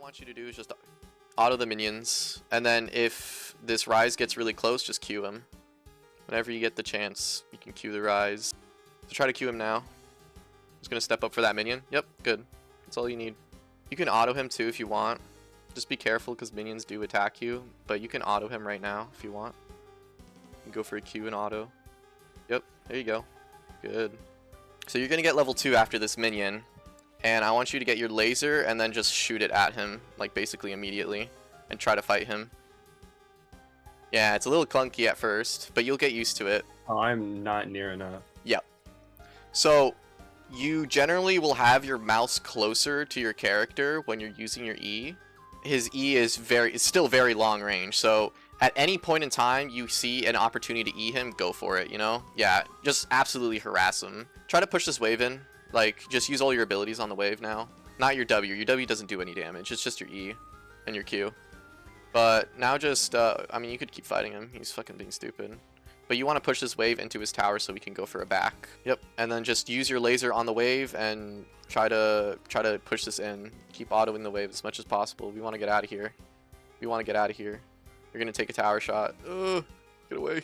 want you to do is just auto the minions, and then if this Rise gets really close, just Q him. Whenever you get the chance, you can Q the Rise. So try to Q him now. He's gonna step up for that minion. Yep, good. That's all you need. You can auto him too if you want. Just be careful because minions do attack you, but you can auto him right now if you want. You can go for a Q and auto. Yep, there you go. Good. So you're gonna get level 2 after this minion, and I want you to get your laser and then just shoot it at him, like basically immediately, and try to fight him. Yeah, it's a little clunky at first, but you'll get used to it. Oh, I'm not near enough. Yep. So you generally will have your mouse closer to your character when you're using your E. His E is still very long range, so at any point in time you see an opportunity to E him, go for it, you know? Yeah, just absolutely harass him. Try to push this wave in. Like, just use all your abilities on the wave now. Not your W. Your W doesn't do any damage. It's just your E and your Q. But now just, I mean, you could keep fighting him. He's fucking being stupid. But you want to push this wave into his tower so we can go for a back. Yep. And then just use your laser on the wave and try to push this in. Keep autoing the wave as much as possible. We want to get out of here. We want to get out of here. You're going to take a tower shot. Ugh, get away.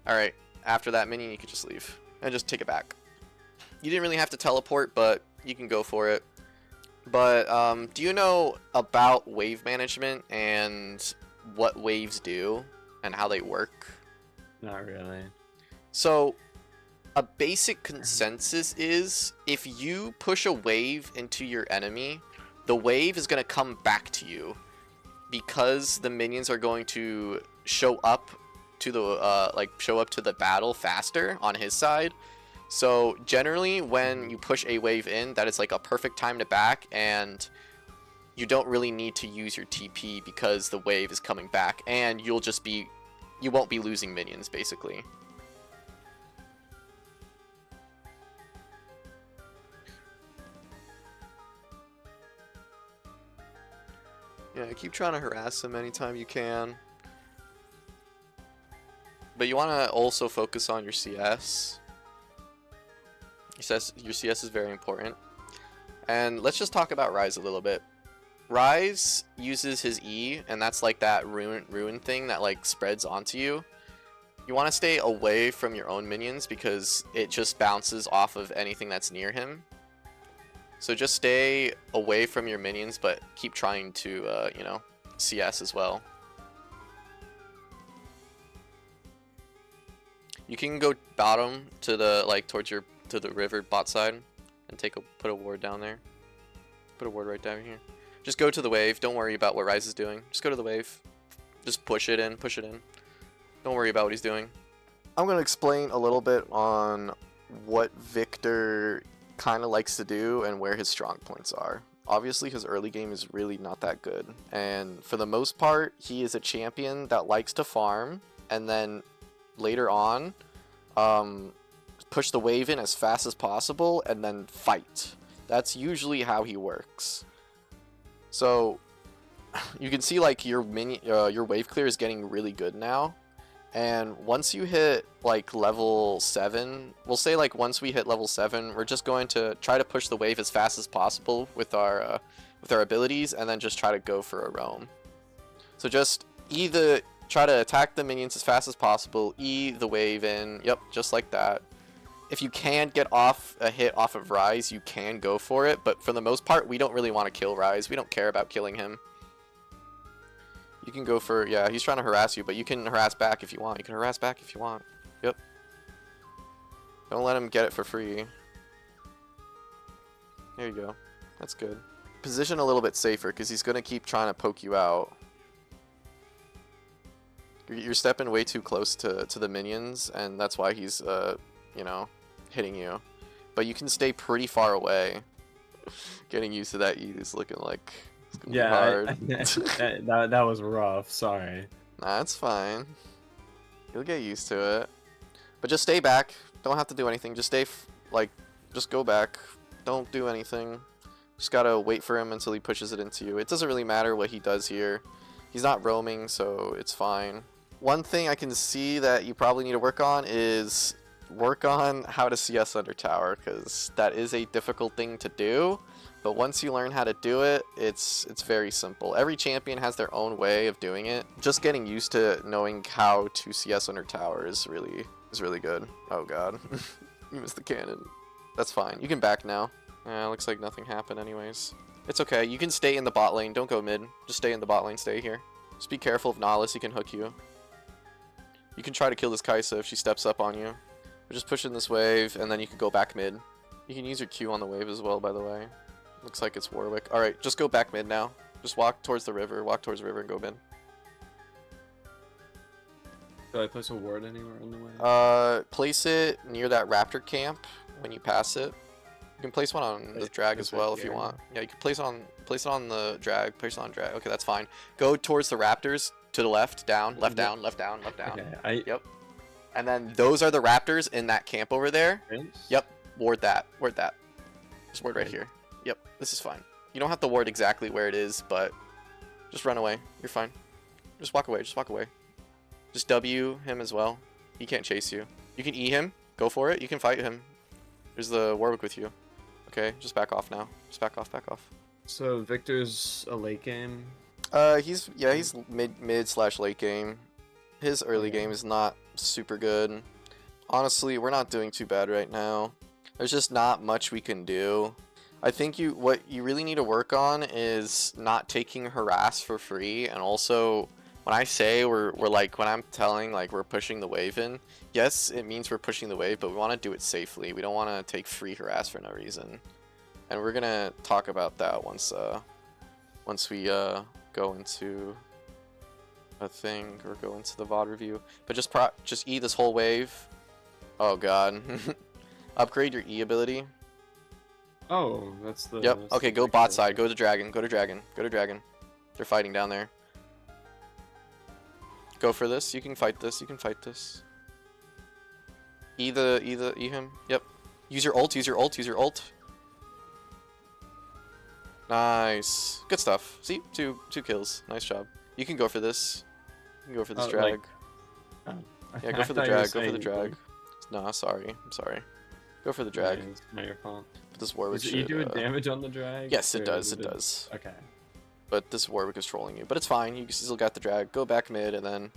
Alright. After that minion, you can just leave. And just take it back. You didn't really have to teleport, but you can go for it. But do you know about wave management and what waves do and how they work? Not really. So a basic consensus is if you push a wave into your enemy, the wave is going to come back to you because the minions are going to show up to the battle faster on his side. So generally when you push a wave in, that is like a perfect time to back, and you don't really need to use your TP because the wave is coming back, and you won't be losing minions basically. Yeah, keep trying to harass him anytime you can. But you want to also focus on your CS. Your CS is very important. And let's just talk about Rise a little bit. Rise uses his E, and that's like that ruin thing that like spreads onto you. You want to stay away from your own minions because it just bounces off of anything that's near him. So just stay away from your minions, but keep trying to, you know, CS as well. You can go bottom to the to the river bot side and put a ward down there. Put a ward right down here. Just go to the wave. Don't worry about what Rise is doing. Just go to the wave. Just push it in. Push it in. Don't worry about what he's doing. I'm going to explain a little bit on what Victor kind of likes to do and where his strong points are. Obviously, his early game is really not that good. And for the most part, he is a champion that likes to farm. And then later on, push the wave in as fast as possible and then fight. That's usually how he works. So you can see like your wave clear is getting really good now, and once you hit like level 7, we'll say like once we hit level 7, we're just going to try to push the wave as fast as possible with our abilities, and then just try to go for a roam. So just either try to attack the minions as fast as possible, E the wave in, yep, just like that. If you can get a hit off of Rise, you can go for it, but for the most part, we don't really want to kill Rise. We don't care about killing him. You can go for, yeah, he's trying to harass you, but you can harass back if you want. You can harass back if you want. Yep. Don't let him get it for free. There you go. That's good. Position a little bit safer, because he's going to keep trying to poke you out. You're stepping way too close to the minions, and that's why he's, you know, hitting you. But you can stay pretty far away. Getting used to that E is looking like it's gonna be hard. That was rough. Sorry. Nah, it's fine. You'll get used to it. But just stay back. Don't have to do anything. Just stay, just go back. Don't do anything. Just gotta wait for him until he pushes it into you. It doesn't really matter what he does here. He's not roaming, so it's fine. One thing I can see that you probably need to work on is work on how to CS under tower, because that is a difficult thing to do, But once you learn how to do it, it's very simple. Every champion has their own way of doing it. Just getting used to knowing how to CS under tower is really good. Oh god. You missed the cannon. That's fine. You can back now. Looks like nothing happened anyways. It's okay. You can stay in the bot lane. Don't go mid. Just stay in the bot lane. Stay here. Just be careful of Nihilus. He can hook you. You can try to kill this Kai'Sa if she steps up on you. We're just pushing this wave, and then you can go back mid. You can use your Q on the wave as well, by the way. Looks like it's Warwick. Alright, just go back mid now. Just walk towards the river. Walk towards the river and go mid. Do I place a ward anywhere on the way? Place it near that raptor camp when you pass it. You can place one on the drag as well if you want. Yeah, you can place it on the drag. Place it on drag. Okay, that's fine. Go towards the raptors to the left, down, left down, left down, left down. Okay, Yep. And then those are the raptors in that camp over there. Yep. Ward that. Ward that. Just ward right here. Yep. This is fine. You don't have to ward exactly where it is, but just run away. You're fine. Just walk away. Just walk away. Just W him as well. He can't chase you. You can E him. Go for it. You can fight him. There's the Warwick with you. Okay, just back off now. Just back off, back off. So Victor's a late game? He's mid slash late game. His early game is not super good. Honestly, we're not doing too bad right now. There's just not much we can do. I think what you really need to work on is not taking harass for free, and also when I say when I'm telling like we're pushing the wave in, yes, it means we're pushing the wave, but we want to do it safely. We don't want to take free harass for no reason. And we're gonna talk about that once we go into a thing or go into the VOD review. But just E this whole wave. Oh god. Upgrade your E ability. Oh, that's the... Yep. That's Okay, the go bot side. Go to dragon. Go to dragon. Go to dragon. They're fighting down there. Go for this. You can fight this. You can fight this. E him. Yep. Use your ult. Use your ult. Use your ult. Nice. Good stuff. See? Two kills. Nice job. You can go for this. You can go for this drag. Yeah, go for the drag. Go for the drag. Nah, sorry. I'm sorry. Go for the drag. It's not your fault. But this Warwick Does it do damage on the drag? Yes, it does. It does. Okay. But this Warwick is trolling you. But it's fine. You still got the drag. Go back mid and then...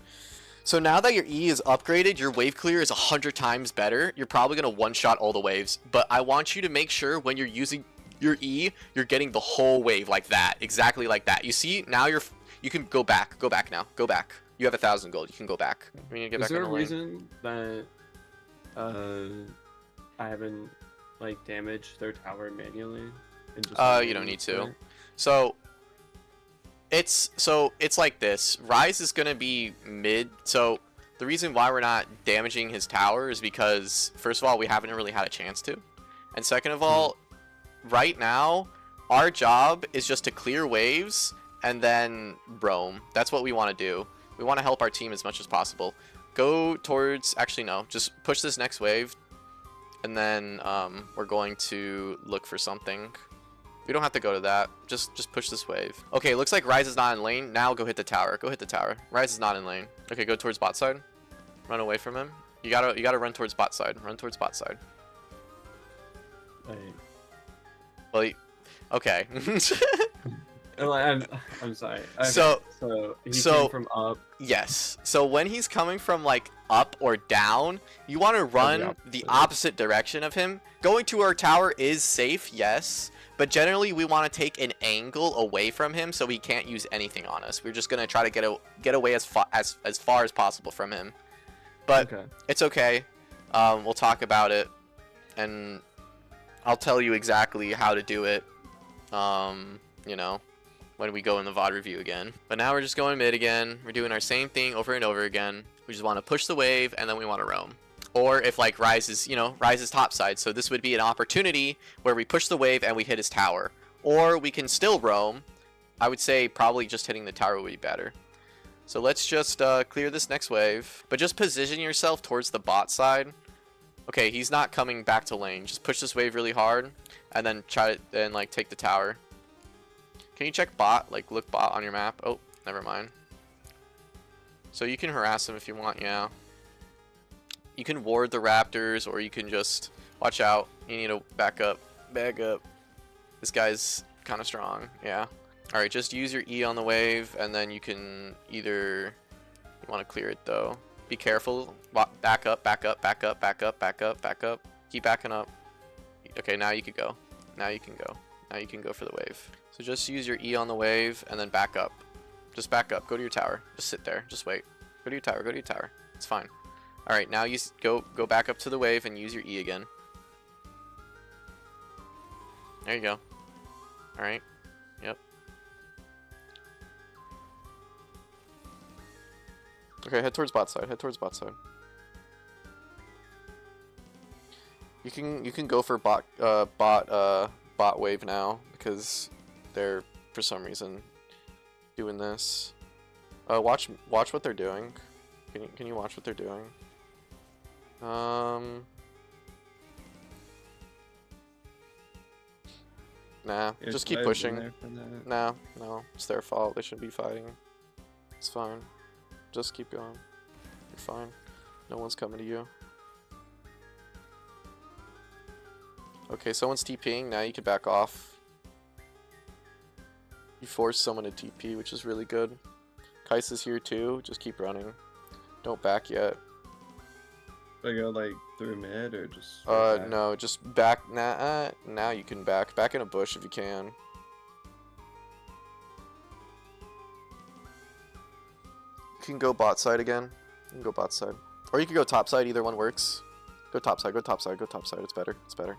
So now that your E is upgraded, your wave clear is 100 times better. You're probably going to one-shot all the waves. But I want you to make sure when you're using your E, you're getting the whole wave like that. Exactly like that. You see? Now you can go back. Go back now. Go back. You have 1,000 gold. You can go back. Is there a reason that I haven't like damaged their tower manually? And just you don't need to. So it's like this. Ryze is gonna be mid. So the reason why we're not damaging his tower is because first of all we haven't really had a chance to, and second of all, right now our job is just to clear waves and then roam. That's what we want to do. We want to help our team as much as possible. Go towards, actually no, just push this next wave, and then we're going to look for something. We don't have to go to that. Just push this wave. Okay, looks like Ryze is not in lane. Now go hit the tower. Go hit the tower. Ryze is not in lane. Okay, go towards bot side. Run away from him. You gotta run towards bot side. Run towards bot side. Well, okay. I'm sorry. Okay, so he came from up. Yes. So when he's coming from like up or down, you want to run the opposite direction of him. Going to our tower is safe, yes, but generally we want to take an angle away from him so he can't use anything on us. We're just gonna try to get away as far as possible from him. But it's okay. We'll talk about it, and I'll tell you exactly how to do it. You know, when we go in the VOD review again. But now we're just going mid again. We're doing our same thing over and over again. We just want to push the wave and then we want to roam. Or if like Ryze is top side, so this would be an opportunity where we push the wave and we hit his tower. Or we can still roam. I would say probably just hitting the tower would be better. So let's just clear this next wave. But just position yourself towards the bot side. Okay, he's not coming back to lane. Just push this wave really hard and then try to like take the tower. Can you check bot? Like look bot on your map. Oh, never mind. So you can harass him if you want, yeah. You can ward the raptors, or you can just watch out. You need to back up. Back up. This guy's kind of strong. Yeah. All right, just use your E on the wave, and then you can either you want to clear it though. Be careful. Back up, back up, back up, back up, back up, back up. Keep backing up. Okay, now you can go. Now you can go. Now you can go for the wave. So just use your E on the wave and then back up. Just back up. Go to your tower. Just sit there. Just wait. Go to your tower. Go to your tower. It's fine. All right, now you go back up to the wave and use your E again. There you go. All right. Yep. Okay, head towards bot side. Head towards bot side. You can go for bot wave now because they're for some reason doing this. Watch what they're doing. Can you watch what they're doing? Nah, just keep pushing. No, it's their fault. They shouldn't be fighting. It's fine. Just keep going. You're fine. No one's coming to you. Okay, someone's TPing. Now you can back off. You force someone to TP, which is really good. Kais is here too. Just keep running. Don't back yet. I go like through mid or just? No, just back. Now you can back. Back in a bush if you can. You can go bot side again. You can go bot side, or you can go top side. Either one works. Go top side. Go top side. Go top side. It's better. It's better.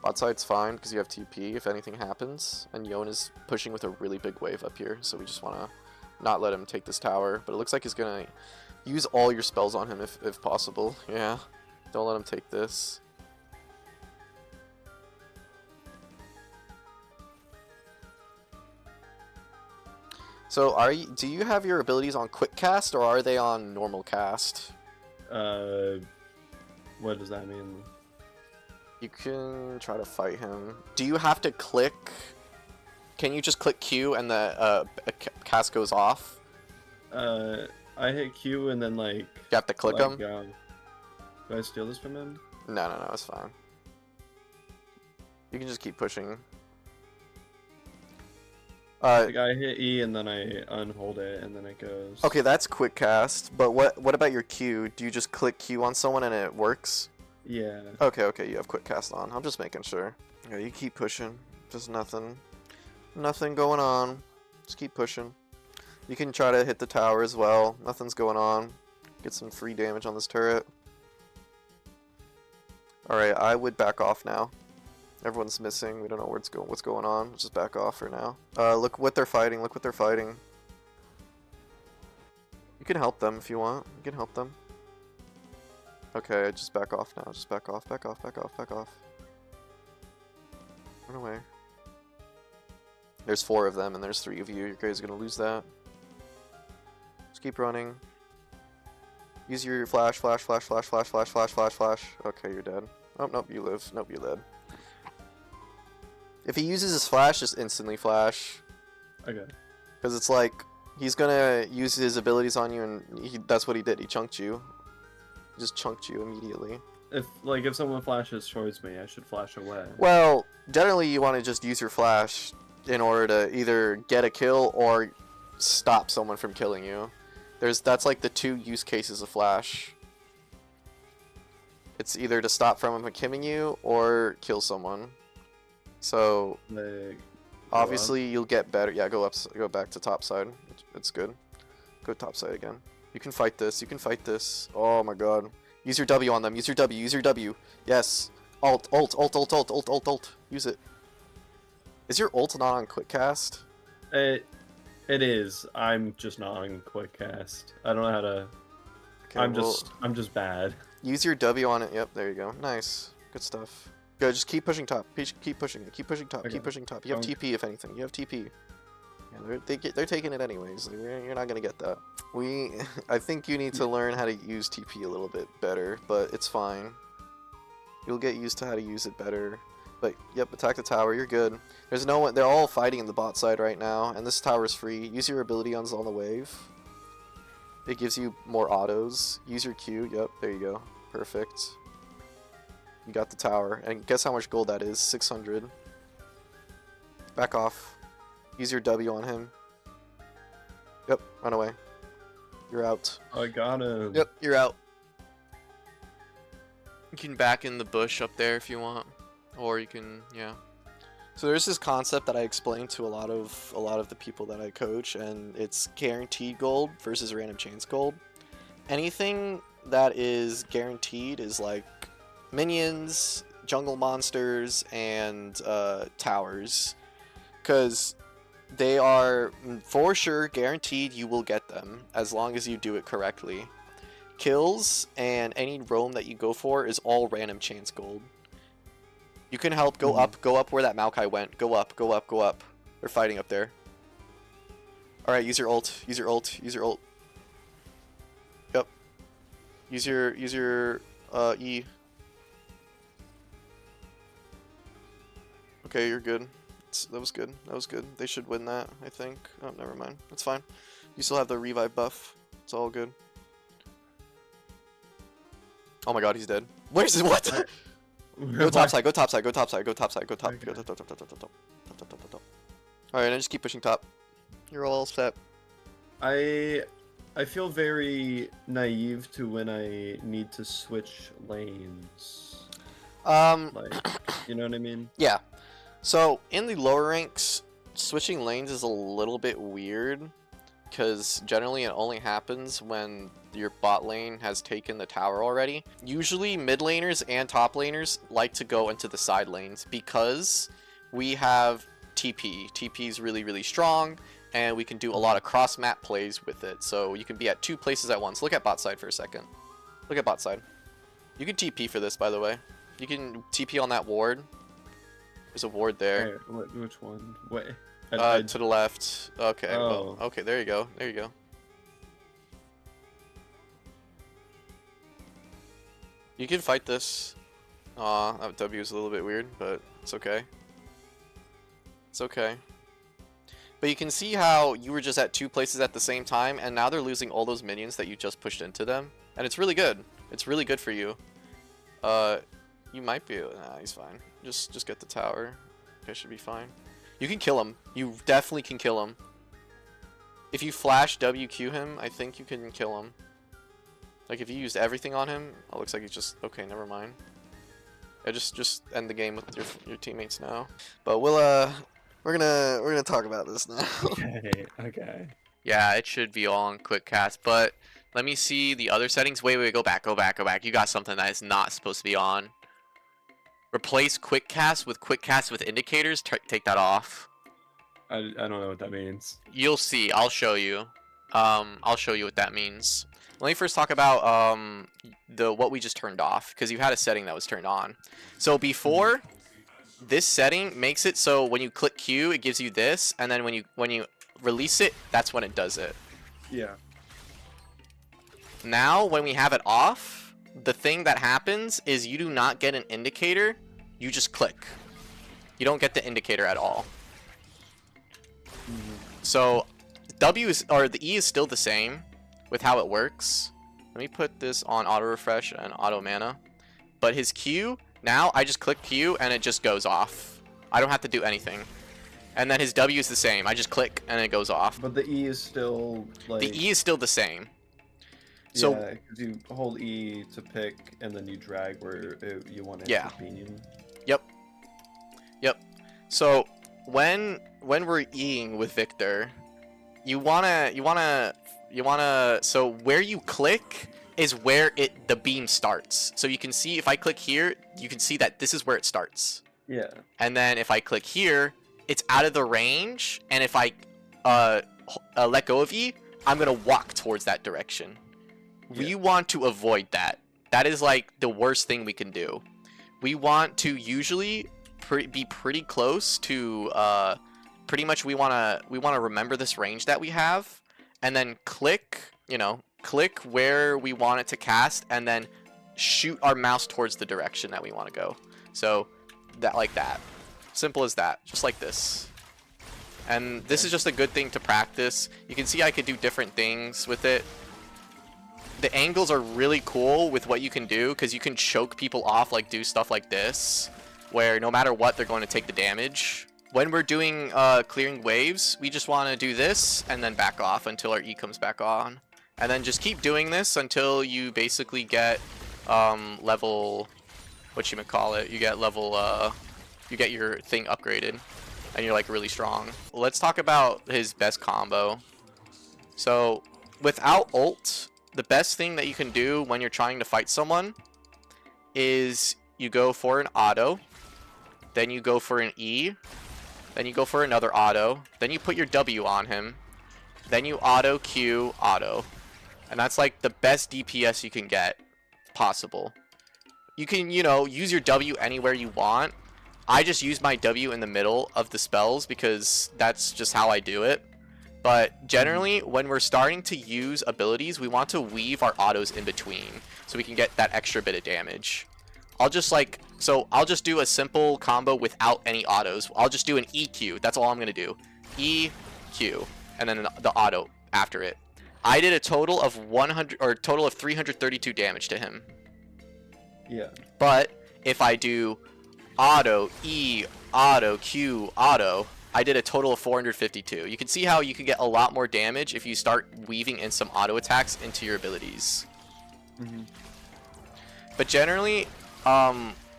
Bot side's fine because you have TP if anything happens, and Yon is pushing with a really big wave up here, so we just want to not let him take this tower. But it looks like he's gonna use all your spells on him if possible. Yeah, don't let him take this. So do you have your abilities on quick cast or are they on normal cast? What does that mean? You can try to fight him. Do you have to click? Can you just click Q and the cast goes off? I hit Q and then like. You have to click him. Do I steal this from him? No, it's fine. You can just keep pushing. Like I hit E and then I unhold it and then it goes. Okay, that's quick cast. But what about your Q? Do you just click Q on someone and it works? Yeah. Okay, you have quick cast on. I'm just making sure. Yeah, you keep pushing. Just nothing going on. Just keep pushing. You can try to hit the tower as well. Nothing's going on. Get some free damage on this turret. Alright, I would back off now. Everyone's missing. We don't know what's going on. Just back off for now. Look what they're fighting. Look what they're fighting. You can help them if you want. You can help them. Okay, just back off now. Just back off, back off, back off, back off. Run away. There's 4 of them and there's 3 of you. You guys are gonna lose that. Just keep running. Use your flash. Okay, you're dead. Oh, nope, you live. Nope, you're dead. If he uses his flash, just instantly flash. Okay. Because it's like, he's gonna use his abilities on you and that's what he did. He chunked you. He just chunked you immediately. If someone flashes towards me, I should flash away. Well, generally you want to just use your flash in order to either get a kill or stop someone from killing you. That's like the 2 use cases of flash. It's either to stop from him killing you or kill someone. So obviously you'll get better. Yeah, go back to top side. It's good. Go top side again. You can fight this. You can fight this. Oh my god. Use your W on them. Use your W. Use your W. Yes. Alt. Use it. Is your ult not on quick cast? It is. I'm just not on quick cast. I don't know how to. Okay, I'm just bad. Use your W on it. Yep, there you go. Nice. Good stuff. Good, just keep pushing top. Keep pushing it. Keep pushing top. Okay. Keep pushing top. You have TP if anything. You have TP. Yeah, they're taking it anyways. You're not gonna get that. I think you need to learn how to use TP a little bit better, but it's fine. You'll get used to how to use it better. But yep, attack the tower. You're good. There's no one. They're all fighting in the bot side right now, and this tower is free. Use your ability on the wave. It gives you more autos. Use your Q. Yep, there you go. Perfect. You got the tower. And guess how much gold that is? 600. Back off. Use your W on him. Yep, run away. You're out. I got him. Yep, you're out. You can back in the bush up there if you want. Or you can, yeah. So there's this concept that I explain to a lot of the people that I coach, and it's guaranteed gold versus random chance gold. Anything that is guaranteed is like minions, jungle monsters, and towers, because they are for sure guaranteed you will get them as long as you do it correctly. Kills and any roam that you go for is all random chance gold. You can help. Go up where that Maokai went. Go up, go up, go up. They're fighting up there. Alright, use your ult. Use your ult. Use your ult. Yep. Use your E. Okay, you're good. That was good. That was good. They should win that, I think. Oh, never mind. That's fine. You still have the revive buff. It's all good. Oh my god, he's dead. Where's his what? Go topside, go topside, go topside, go topside, go top, go top. Alright, and just keep pushing top. You're all set. I feel very naive to when I need to switch lanes. Like, you know what I mean? Yeah. So in the lower ranks, switching lanes is a little bit weird, because generally it only happens when your bot lane has taken the tower already. Usually mid laners and top laners like to go into the side lanes because we have TP. TP is really, really strong, and we can do a lot of cross map plays with it. So you can be at 2 places at once. Look at bot side for a second. Look at bot side. You can TP for this, by the way. You can TP on that ward. There's a ward there. Wait, which one? Wait. To the left. Okay. Oh. Well, okay, there you go. There you go. You can fight this. Aw, that W is a little bit weird, but it's okay. It's okay. But you can see how you were just at 2 places at the same time, and now they're losing all those minions that you just pushed into them. And it's really good. It's really good for you. You might be... Nah, he's fine. Just get the tower. Okay, should be fine. You can kill him. You definitely can kill him. If you flash WQ him, I think you can kill him. Like if you used everything on him, it looks like he's just okay. Never mind. Yeah, just end the game with your teammates now. But we're gonna talk about this now. Okay. Okay. Yeah, it should be all on quick cast, but let me see the other settings. Wait, go back. You got something that is not supposed to be on. Replace quick cast with indicators. Take that off. I don't know what that means. You'll see. I'll show you. I'll show you what that means. Let me first talk about what we just turned off, because you had a setting that was turned on. So before, this setting makes it so when you click Q, it gives you this, and then when you release it, that's when it does it. Yeah. Now, when we have it off, the thing that happens is you do not get an indicator, you just click. You don't get the indicator at all. So the E is still the same with how it works. Let me put this on auto refresh and auto mana. But his Q, now I just click Q and it just goes off. I don't have to do anything. And then his W is the same. I just click and it goes off. But the E is still like... The E is still the same. So, yeah, because you hold E to pick, and then you drag where you want it to be. Yep. So when we're Eing with Victor, you wanna. So where you click is where the beam starts. So you can see if I click here, you can see that this is where it starts. Yeah. And then if I click here, it's out of the range, and if I let go of E, I'm gonna walk towards that direction. We want to avoid that. That is like the worst thing we can do. We want to usually be pretty close to pretty much we want to remember this range that we have, and then click where we want it to cast, and then shoot our mouse towards the direction that we want to go. So that, like that. Simple as that. Just like this. And this is just a good thing to practice. You can see I could do different things with it. the angles are really cool with what you can do, because you can choke people off, like do stuff like this, where no matter what, they're going to take the damage. When we're doing clearing waves, we just want to do this and then back off until our E comes back on. And then just keep doing this until you basically get level, whatchamacallit, you get level, you get your thing upgraded and you're like really strong. Let's talk about his best combo. So without ult, the best thing that you can do when you're trying to fight someone is you go for an auto, then you go for an E, then you go for another auto, then you put your W on him, then you auto Q auto. And that's like the best DPS you can get possible. You can, you know, use your W anywhere you want. I just use my W in the middle of the spells because that's just how I do it. But generally, when we're starting to use abilities, we want to weave our autos in between so we can get that extra bit of damage. I'll just do a simple combo without any autos. I'll just do an EQ. That's all I'm going to do. EQ. And then the auto after it. I did a total of 332 damage to him. Yeah. But if I do auto, E, auto, Q, auto, I did a total of 452. You can see how you can get a lot more damage if you start weaving in some auto attacks into your abilities. Mm-hmm. But generally,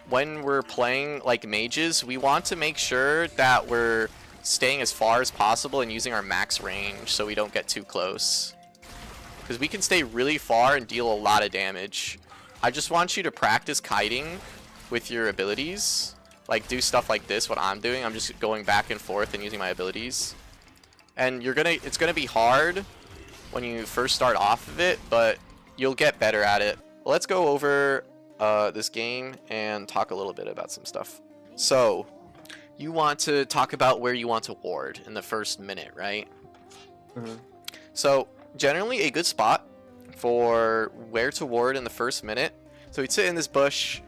when we're playing like mages, we want to make sure that we're staying as far as possible and using our max range so we don't get too close. Because we can stay really far and deal a lot of damage. I just want you to practice kiting with your abilities. Like, do stuff like this, what I'm doing. I'm just going back and forth and using my abilities. And it's gonna be hard when you first start off of it, but you'll get better at it. Well, let's go over this game and talk a little bit about some stuff. So, you want to talk about where you want to ward in the first minute, right? Mm-hmm. So, generally a good spot for where to ward in the first minute. So we'd sit in this bush,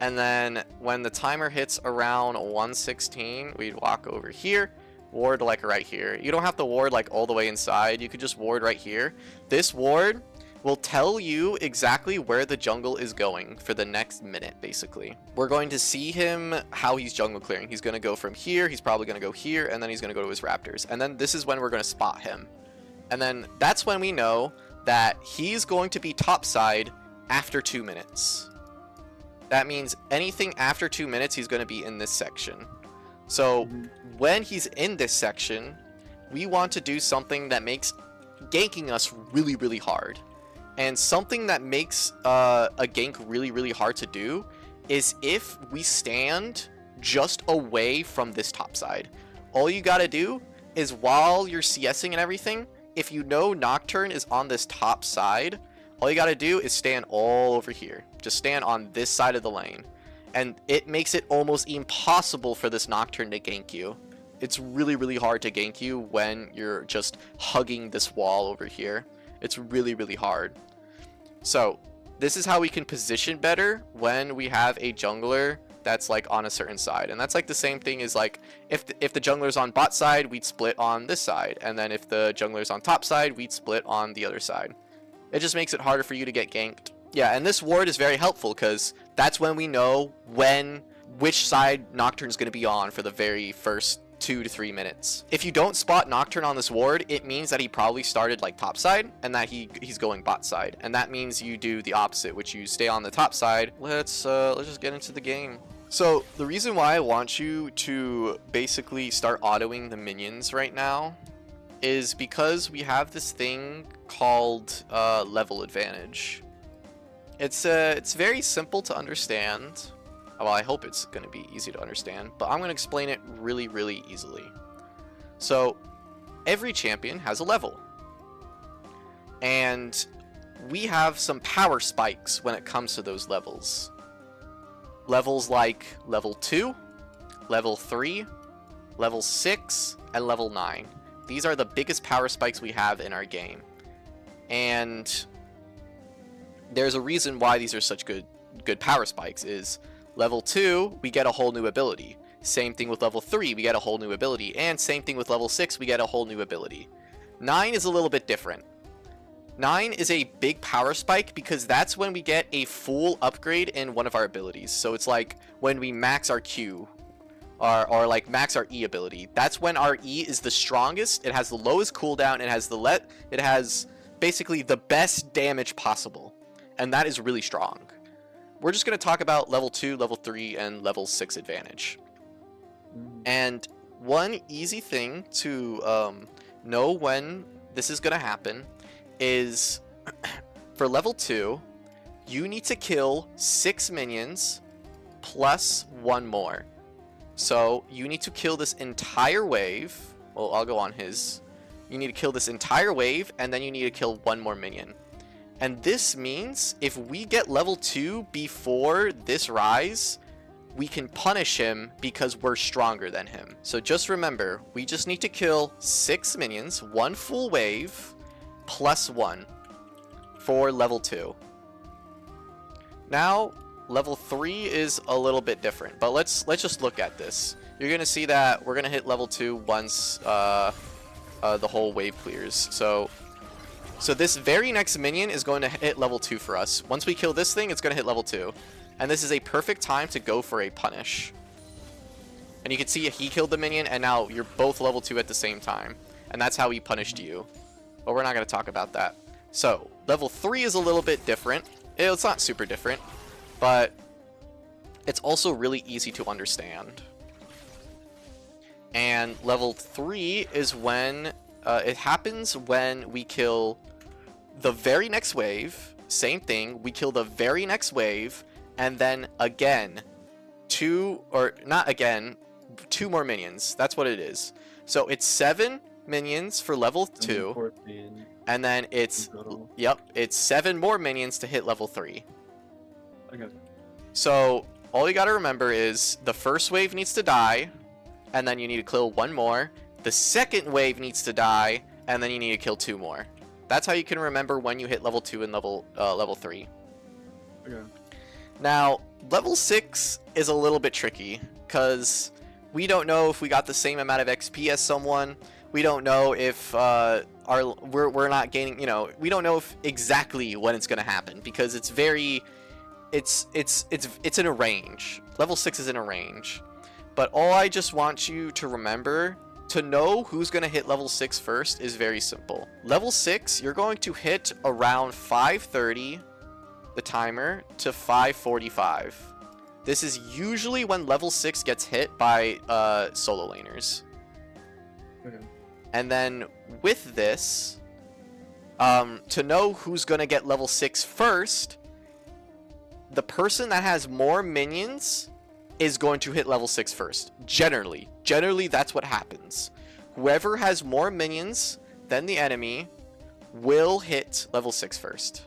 and then when the timer hits around 116, we'd walk over here, ward like right here. You don't have to ward like all the way inside. You could just ward right here. This ward will tell you exactly where the jungle is going for the next minute, basically. We're going to see him how he's jungle clearing. He's going to go from here, he's probably going to go here, and then he's going to go to his raptors. And then this is when we're going to spot him. And then that's when we know that he's going to be topside after 2 minutes. That means anything after 2 minutes, he's going to be in this section. So when he's in this section, we want to do something that makes ganking us really, really hard. And something that makes a gank really, really hard to do is if we stand just away from this topside. All you got to do is while you're CSing and everything, if you know Nocturne is on this top side, all you gotta do is stand all over here. Just stand on this side of the lane. And it makes it almost impossible for this Nocturne to gank you. It's really, really hard to gank you when you're just hugging this wall over here. It's really, really hard. So, this is how we can position better when we have a jungler that's like on a certain side. And that's like the same thing as like if the jungler's on bot side, we'd split on this side, and then if the jungler's on top side, we'd split on the other side. It just makes it harder for you to get ganked. Yeah, and this ward is very helpful because that's when we know which side Nocturne's going to be on for the very first 2 to 3 minutes. If you don't spot Nocturne on this ward, it means that he probably started like top side and that he's going bot side, and that means you do the opposite, which you stay on the top side. Let's just get into the game. So the reason why I want you to basically start autoing the minions right now is because we have this thing called level advantage. It's very simple to understand. Well, I hope it's going to be easy to understand, but I'm going to explain it really, really easily. So every champion has a level, and we have some power spikes when it comes to those levels. Levels like level 2, level 3, level 6, and level 9. These are the biggest power spikes we have in our game. And there's a reason why these are such good power spikes is level 2, we get a whole new ability. Same thing with level 3, we get a whole new ability. And same thing with level 6, we get a whole new ability. 9 is a little bit different. 9 is a big power spike because that's when we get a full upgrade in one of our abilities. So it's like when we max our Q or like max our E ability. That's when our E is the strongest. It has the lowest cooldown. It has basically the best damage possible. And that is really strong. We're just going to talk about level 2, level 3, and level 6 advantage. And one easy thing to know when this is going to happen is for level 2, you need to kill 6 minions plus 1 more. So you need to kill this entire wave. Well, I'll go on his. You need to kill this entire wave, and then you need to kill 1 more minion. And this means if we get level 2 before this rise, we can punish him because we're stronger than him. So just remember, we just need to kill 6 minions, 1 full wave, plus 1 for level 2. Now, level 3 is a little bit different, but let's just look at this. You're gonna see that we're gonna hit level 2 once the whole wave clears. So this very next minion is going to hit level 2 for us. Once we kill this thing, it's gonna hit level 2. And this is a perfect time to go for a punish. And you can see he killed the minion, and now you're both level 2 at the same time. And that's how he punished you. But we're not going to talk about that. So, level 3 is a little bit different. It's not super different, but it's also really easy to understand. And level 3 is when it happens when we kill the very next wave. Same thing, we kill the very next wave, and then again, 2 more minions. That's what it is. So it's 7 minions for level 2, 14 and then it's it's 7 more minions to hit level 3. Okay. So all you gotta remember is the first wave needs to die, and then you need to kill 1 more. The second wave needs to die, and then you need to kill 2 more. That's how you can remember when you hit level 2 and level 3. Okay. Now, level 6 is a little bit tricky, because we don't know if we got the same amount of XP as someone. We don't know if we're not gaining, we don't know if exactly when it's going to happen, because it's in a range. Level 6 is in a range. But all I just want you to remember, to know who's going to hit level 6 first, is very simple. Level 6, you're going to hit around 5:30 the timer to 5:45. This is usually when level 6 gets hit by solo laners. Okay. And then with this, to know who's going to get level 6 first, the person that has more minions is going to hit level 6 first. Generally, that's what happens. Whoever has more minions than the enemy will hit level 6 first.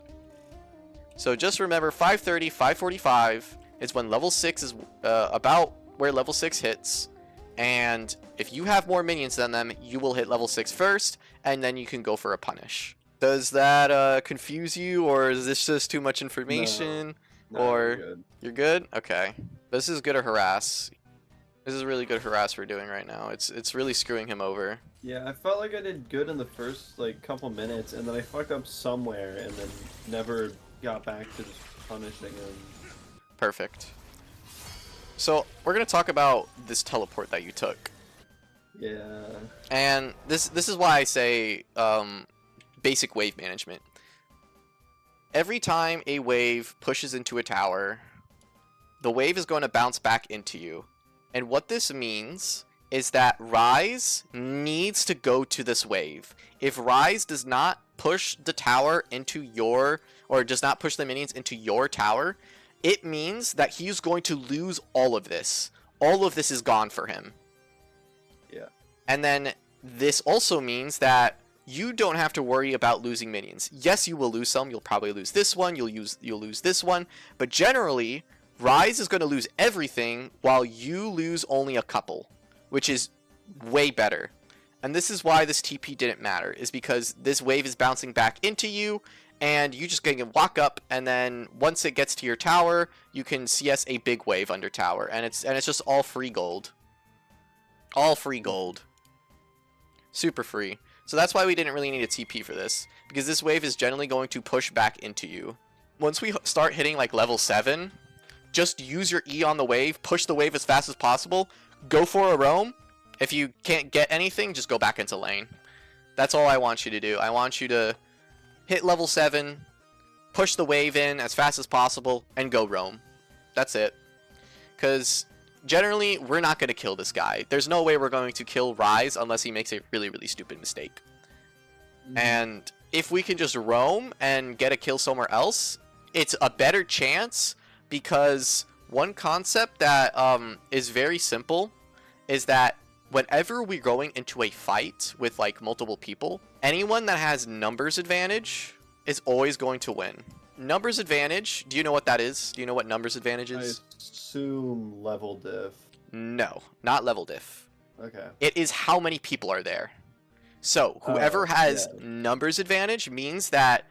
So just remember, 5:30, 5:45 is when level 6 is about where level 6 hits. And if you have more minions than them, you will hit level 6 first, and then you can go for a punish. Does that confuse you, or is this just too much information? No, or you're good? Okay. This is good to harass. This is really good harass we're doing right now. It's really screwing him over. Yeah, I felt like I did good in the first couple minutes, and then I fucked up somewhere, and then never got back to just punish again. Perfect. So we're gonna talk about this teleport that you took. Yeah. And this is why I say basic wave management. Every time a wave pushes into a tower, the wave is going to bounce back into you. And what this means is that Rise needs to go to this wave. If Rise does not push the tower into your, or does not push the minions into your tower, it means that he's going to lose all of this. All of this is gone for him. Yeah. And then this also means that you don't have to worry about losing minions. Yes, you will lose some. You'll probably lose this one. You'll lose this one. But generally, Rise is going to lose everything while you lose only a couple, which is way better. And this is why this TP didn't matter, is because this wave is bouncing back into you, and you just can walk up, and then once it gets to your tower, you can CS a big wave under tower, and it's just all free gold. All free gold. Super free. So that's why we didn't really need a TP for this, because this wave is generally going to push back into you. Once we start hitting like level 7, just use your E on the wave, push the wave as fast as possible, go for a roam. If you can't get anything, just go back into lane. That's all I want you to do. I want you to hit level 7, push the wave in as fast as possible, and go roam. That's it. Because generally, we're not going to kill this guy. There's no way we're going to kill Rise unless he makes a really, really stupid mistake. And if we can just roam and get a kill somewhere else, it's a better chance, because one concept that is very simple is that whenever we're going into a fight with like multiple people, anyone that has numbers advantage is always going to win. Numbers advantage, do you know what that is? Do you know what numbers advantage is? I assume level diff. No, not level diff. Okay. It is how many people are there. So whoever has numbers advantage means that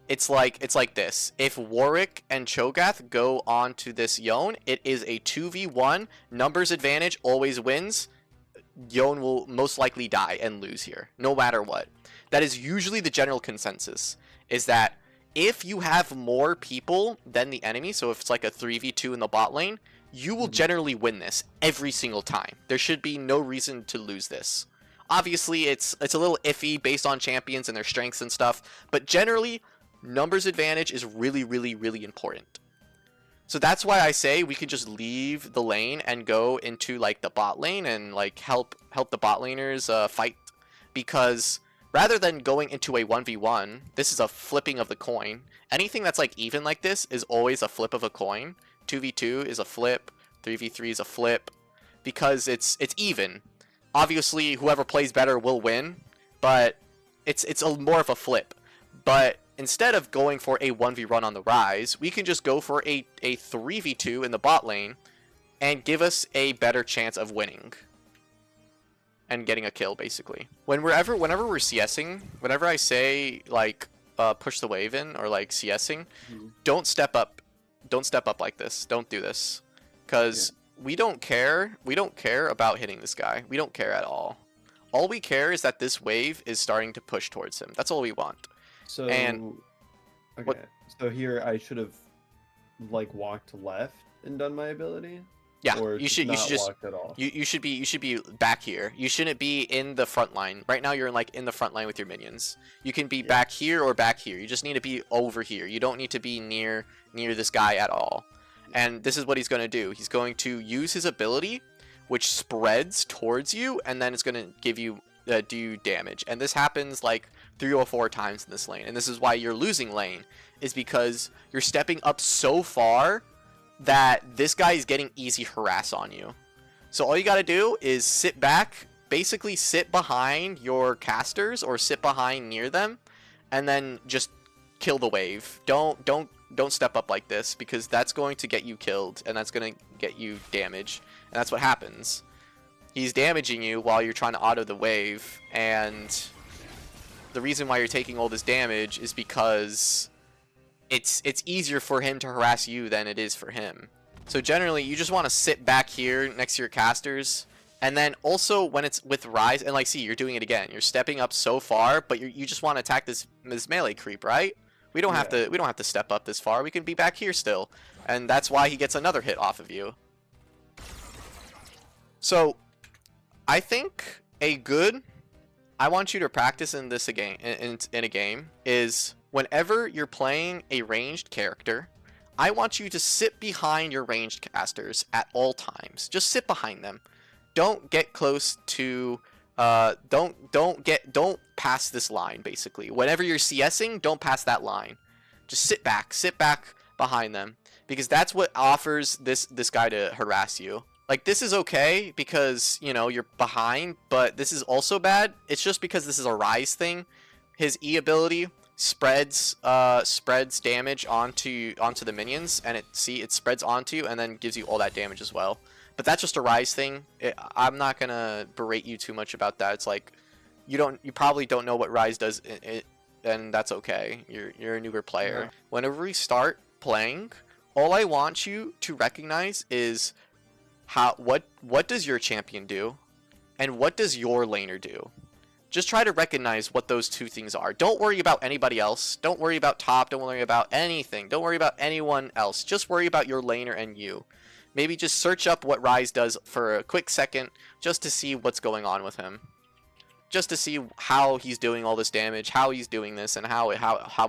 it's like this. If Warwick and Cho'Gath go on to this Yone, it is a 2v1. Numbers advantage always wins. Yone will most likely die and lose here, no matter what. That is usually the general consensus, is that if you have more people than the enemy, so if it's like a 3v2 in the bot lane, you will generally win this every single time. There should be no reason to lose this. Obviously, it's a little iffy based on champions and their strengths and stuff, but generally, numbers advantage is really, really, really important. So that's why I say we can just leave the lane and go into like the bot lane and like help the bot laners fight, because rather than going into a 1v1, this is a flipping of the coin. Anything that's like even like this is always a flip of a coin. 2v2 is a flip, 3v3 is a flip, because it's even. Obviously, whoever plays better will win, but it's more of a flip. But instead of going for a 1v1 on the Rise, we can just go for a 3v2 in the bot lane and give us a better chance of winning and getting a kill, basically. Whenever we're CSing, whenever I say like push the wave in or like CSing, don't step up like this. Don't do this, because we don't care about hitting this guy. We don't care at all. All we care is that this wave is starting to push towards him. That's all we want. So, and okay. So here I should have like walked left and done my ability. Yeah, or you should just walked at all. you should be back here. You shouldn't be in the front line. Right now you're in the front line with your minions. You can be back here or back here. You just need to be over here. You don't need to be near this guy at all. And this is what he's going to do. He's going to use his ability, which spreads towards you, and then it's going to give you do damage. And this happens like 3 or 4 times in this lane. And this is why you're losing lane, is because you're stepping up so far that this guy is getting easy harass on you. So all you got to do is sit back, basically sit behind your casters or sit behind near them, and then just kill the wave. Don't step up like this, because that's going to get you killed and that's going to get you damage. And that's what happens. He's damaging you while you're trying to auto the wave, and the reason why you're taking all this damage is because it's easier for him to harass you than it is for him. So generally, you just want to sit back here next to your casters, and then also when it's with Rise, and like, see, you're doing it again. You're stepping up so far, but you just want to attack this melee creep, right? We don't have to step up this far. We can be back here still, and that's why he gets another hit off of you. So I think I want you to practice in this again in a game is whenever you're playing a ranged character, I want you to sit behind your ranged casters at all times. Just sit behind them. Don't get close to don't pass this line, basically. Whenever you're CSing, don't pass that line. Just sit back behind them, because that's what offers this guy to harass you. Like, this is okay because, you know, you're behind, but this is also bad. It's just because this is a Rise thing. His E ability spreads damage onto the minions, and it spreads onto you and then gives you all that damage as well. But that's just a Rise thing. I'm not gonna berate you too much about that. It's like you probably don't know what Rise does, and that's okay. You're a newer player. Yeah. Whenever we start playing, all I want you to recognize is what does your champion do, and what does your laner do. Just try to recognize what those two things are. Don't worry about anybody else. Don't worry about top. Don't worry about anything. Don't worry about anyone else. Just worry about your laner and you. Maybe just search up what Ryze does for a quick second just to see what's going on with him. Just to see how he's doing all this damage, how he's doing this, and how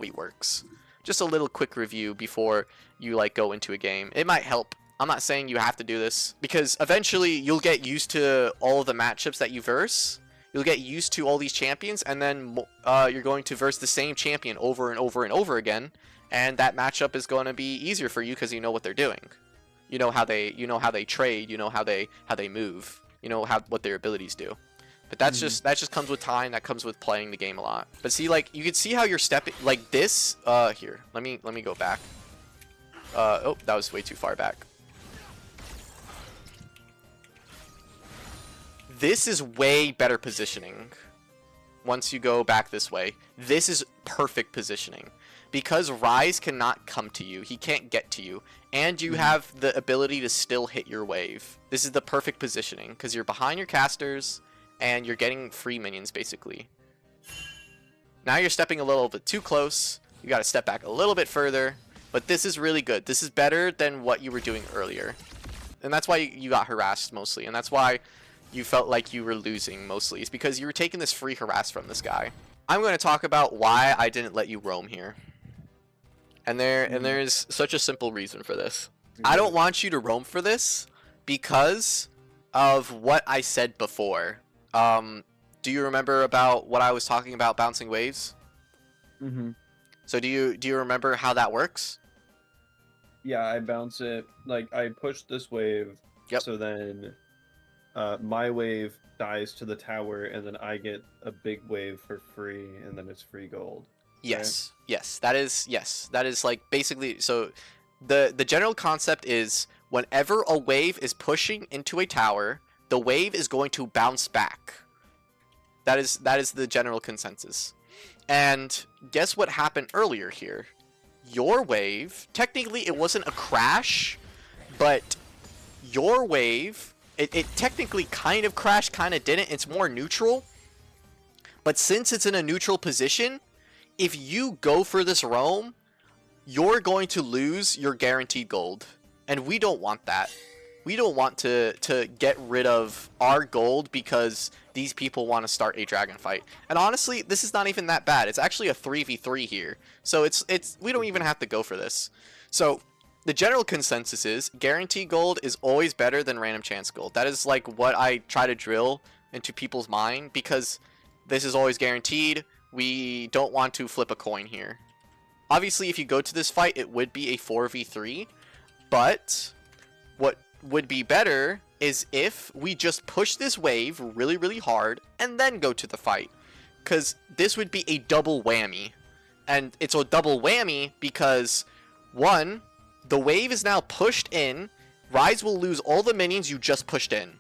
he works. Just a little quick review before you like go into a game. It might help. I'm not saying you have to do this, because eventually you'll get used to all of the matchups that you verse. You'll get used to all these champions, and then you're going to verse the same champion over and over and over again, and that matchup is going to be easier for you because you know what they're doing. You know how they trade. You know how they move. You know what their abilities do. But that just comes with time. That comes with playing the game a lot. But see, like, you can see how you're stepping like this. Here, let me go back. Oh, that was way too far back. This is way better positioning. Once you go back this way, this is perfect positioning. Because Ryze cannot come to you, he can't get to you, and you have the ability to still hit your wave. This is the perfect positioning, because you're behind your casters, and you're getting free minions, basically. Now you're stepping a little bit too close, you gotta step back a little bit further, but this is really good. This is better than what you were doing earlier. And that's why you got harassed, mostly, and that's why you felt like you were losing, mostly. It's because you were taking this free harass from this guy. I'm going to talk about why I didn't let you roam here. And there's such a simple reason for this. I don't want you to roam for this because of what I said before. Do you remember about what I was talking about bouncing waves? So do you remember how that works? Yeah, I bounce it, like, I push this wave, so then my wave dies to the tower, and then I get a big wave for free, and then it's free gold. Yes, right? That is like basically, so the general concept is whenever a wave is pushing into a tower, the wave is going to bounce back. That is the general consensus. And guess what happened earlier here? Your wave, technically it wasn't a crash, but your wave, it technically kind of crashed, kind of didn't. It's more neutral. But since it's in a neutral position, if you go for this roam, you're going to lose your guaranteed gold. And we don't want that. We don't want to get rid of our gold because these people want to start a dragon fight. And honestly, this is not even that bad. It's actually a 3v3 here. So it's we don't even have to go for this. So the general consensus is guaranteed gold is always better than random chance gold. That is like what I try to drill into people's mind, because this is always guaranteed. We don't want to flip a coin here. Obviously, if you go to this fight, it would be a 4v3, but what would be better is if we just push this wave really, really hard and then go to the fight, because this would be a double whammy. And it's a double whammy because, one, the wave is now pushed in, Ryze will lose all the minions you just pushed in.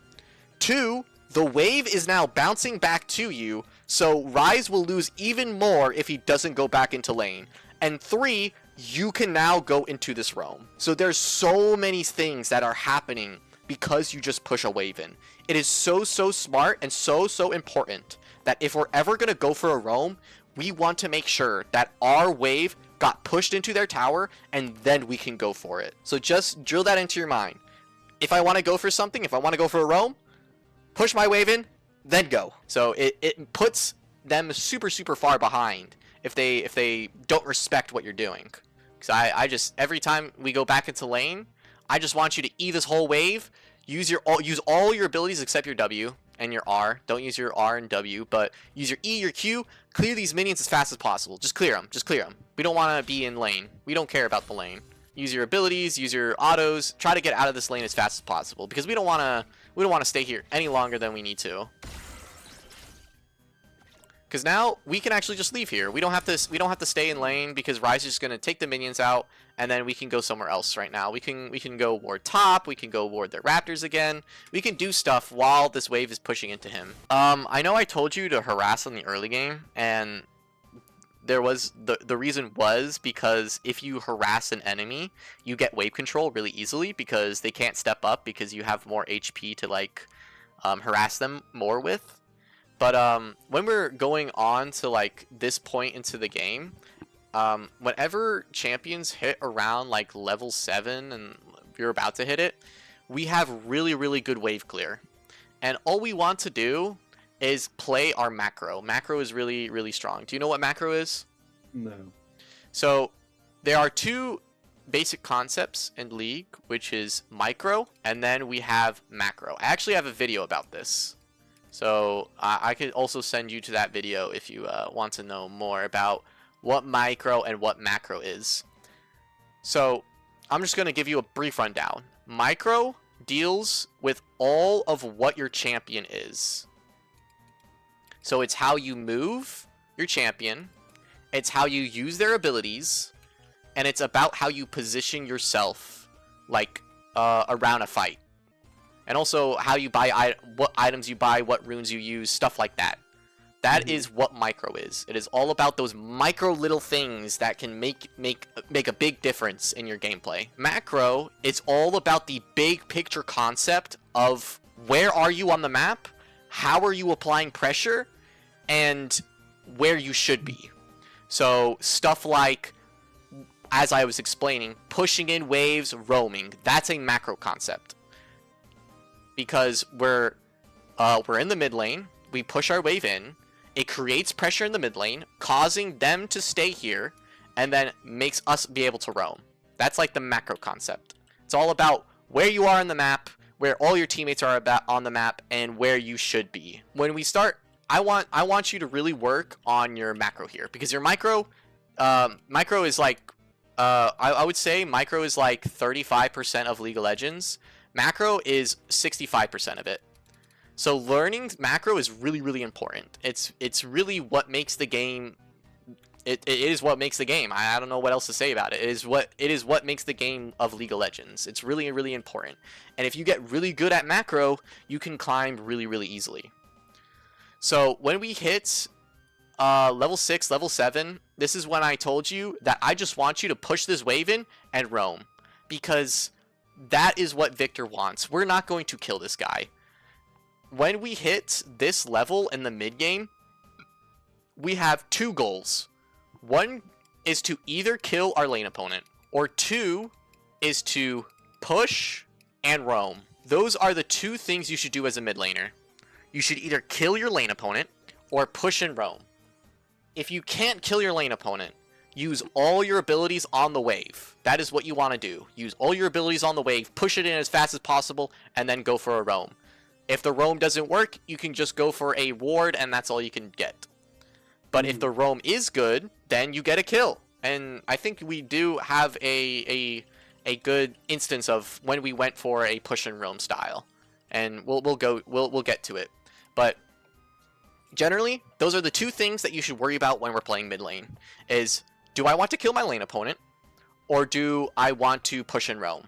Two, the wave is now bouncing back to you, so Ryze will lose even more if he doesn't go back into lane. And three, you can now go into this roam. So there's so many things that are happening because you just push a wave in. It is so smart and so important that if we're ever going to go for a roam, we want to make sure that our wave got pushed into their tower and then we can go for it. So just drill that into your mind. If I want to go for something, if I want to go for a roam, push my wave in, then go. So it puts them super far behind if they don't respect what you're doing. Because I just, every time we go back into lane, I just want you to E this whole wave, use all your abilities except your W and your R. Don't use your R and W, but use your E, your Q, clear these minions as fast as possible. Just clear them. We don't want to be in lane. We don't care about the lane. Use your abilities, use your autos, try to get out of this lane as fast as possible, because we don't want to stay here any longer than we need to. Because now we can actually just leave here. We don't have to stay in lane, because Ryze is just gonna take the minions out, and then we can go somewhere else right now. We can go ward top. We can go ward their raptors again. We can do stuff while this wave is pushing into him. I know I told you to harass in the early game, and there was the reason was because if you harass an enemy, you get wave control really easily because they can't step up because you have more HP to like harass them more with. But when we're going on to like this point into the game, whenever champions hit around like level 7 and you're about to hit it, we have really, really good wave clear. And all we want to do is play our macro. Macro is really, really strong. Do you know what macro is? No. So there are two basic concepts in League, which is micro, and then we have macro. I actually have a video about this. So I could also send you to that video if you want to know more about what micro and what macro is. So I'm just going to give you a brief rundown. Micro deals with all of what your champion is. So it's how you move your champion, it's how you use their abilities, and it's about how you position yourself, like around a fight. And also how you buy, what items you buy, what runes you use, stuff like that. That is what micro is. It is all about those micro little things that can make a big difference in your gameplay. Macro is all about the big picture concept of where are you on the map, how are you applying pressure, and where you should be. So stuff like, as I was explaining, pushing in waves, roaming. That's a macro concept. Because we're in the mid lane, we push our wave in, it creates pressure in the mid lane, causing them to stay here, and then makes us be able to roam. That's like the macro concept. It's all about where you are on the map, where all your teammates are about on the map, and where you should be. When we start, I want you to really work on your macro here, because your micro is like, I would say micro is like 35% of League of Legends. Macro is 65% of it. So learning macro is really, really important. It's really what makes the game. It is what makes the game. I don't know what else to say about it. It is what makes the game of League of Legends. It's really, really important. And if you get really good at macro, you can climb really, really easily. So when we hit level 6, level 7, this is when I told you that I just want you to push this wave in and roam, because that is what Victor wants. We're not going to kill this guy. When we hit this level in the mid game, we have two goals. One is to either kill our lane opponent, or two is to push and roam. Those are the two things you should do as a mid laner. You should either kill your lane opponent or push and roam. If you can't kill your lane opponent, use all your abilities on the wave. That is what you want to do. Use all your abilities on the wave, push it in as fast as possible, and then go for a roam. If the roam doesn't work, you can just go for a ward, and that's all you can get. But if the roam is good, then you get a kill. And I think we do have a good instance of when we went for a push and roam style. And we'll get to it. But generally, those are the two things that you should worry about when we're playing mid lane. Is, do I want to kill my lane opponent, or do I want to push and roam?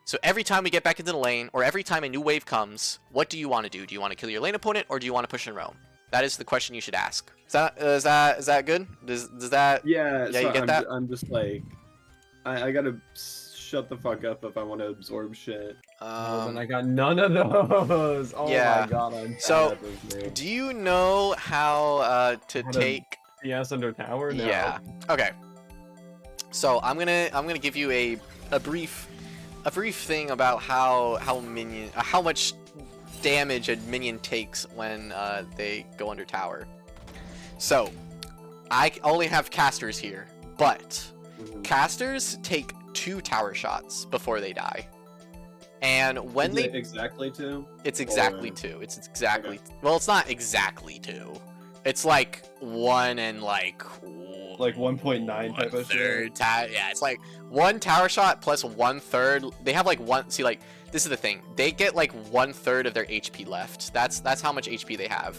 So every time we get back into the lane, or every time a new wave comes, what do you want to do? Do you want to kill your lane opponent, or do you want to push and roam? That is the question you should ask. Is that good? Does that? Yeah. Yeah, so you get that? I'm just like, I gotta shut the fuck up if I want to absorb shit. And I got none of those. Oh yeah. my god, I'm So, bad at this game. do you know how to How to- take? CS under tower? No. Yeah. Okay. So I'm gonna give you a brief thing about how much damage a minion takes when they go under tower. So I only have casters here, but casters take 2 tower shots before they die. And when Is they it exactly 2? it's exactly 2. It's exactly well, it's not exactly 2. It's like 1 and like 1.9 type of shit. Yeah, it's like 1 tower shot plus 1/3. They have like one. See, like this is the thing. They get like 1/3 of their HP left. That's how much HP they have.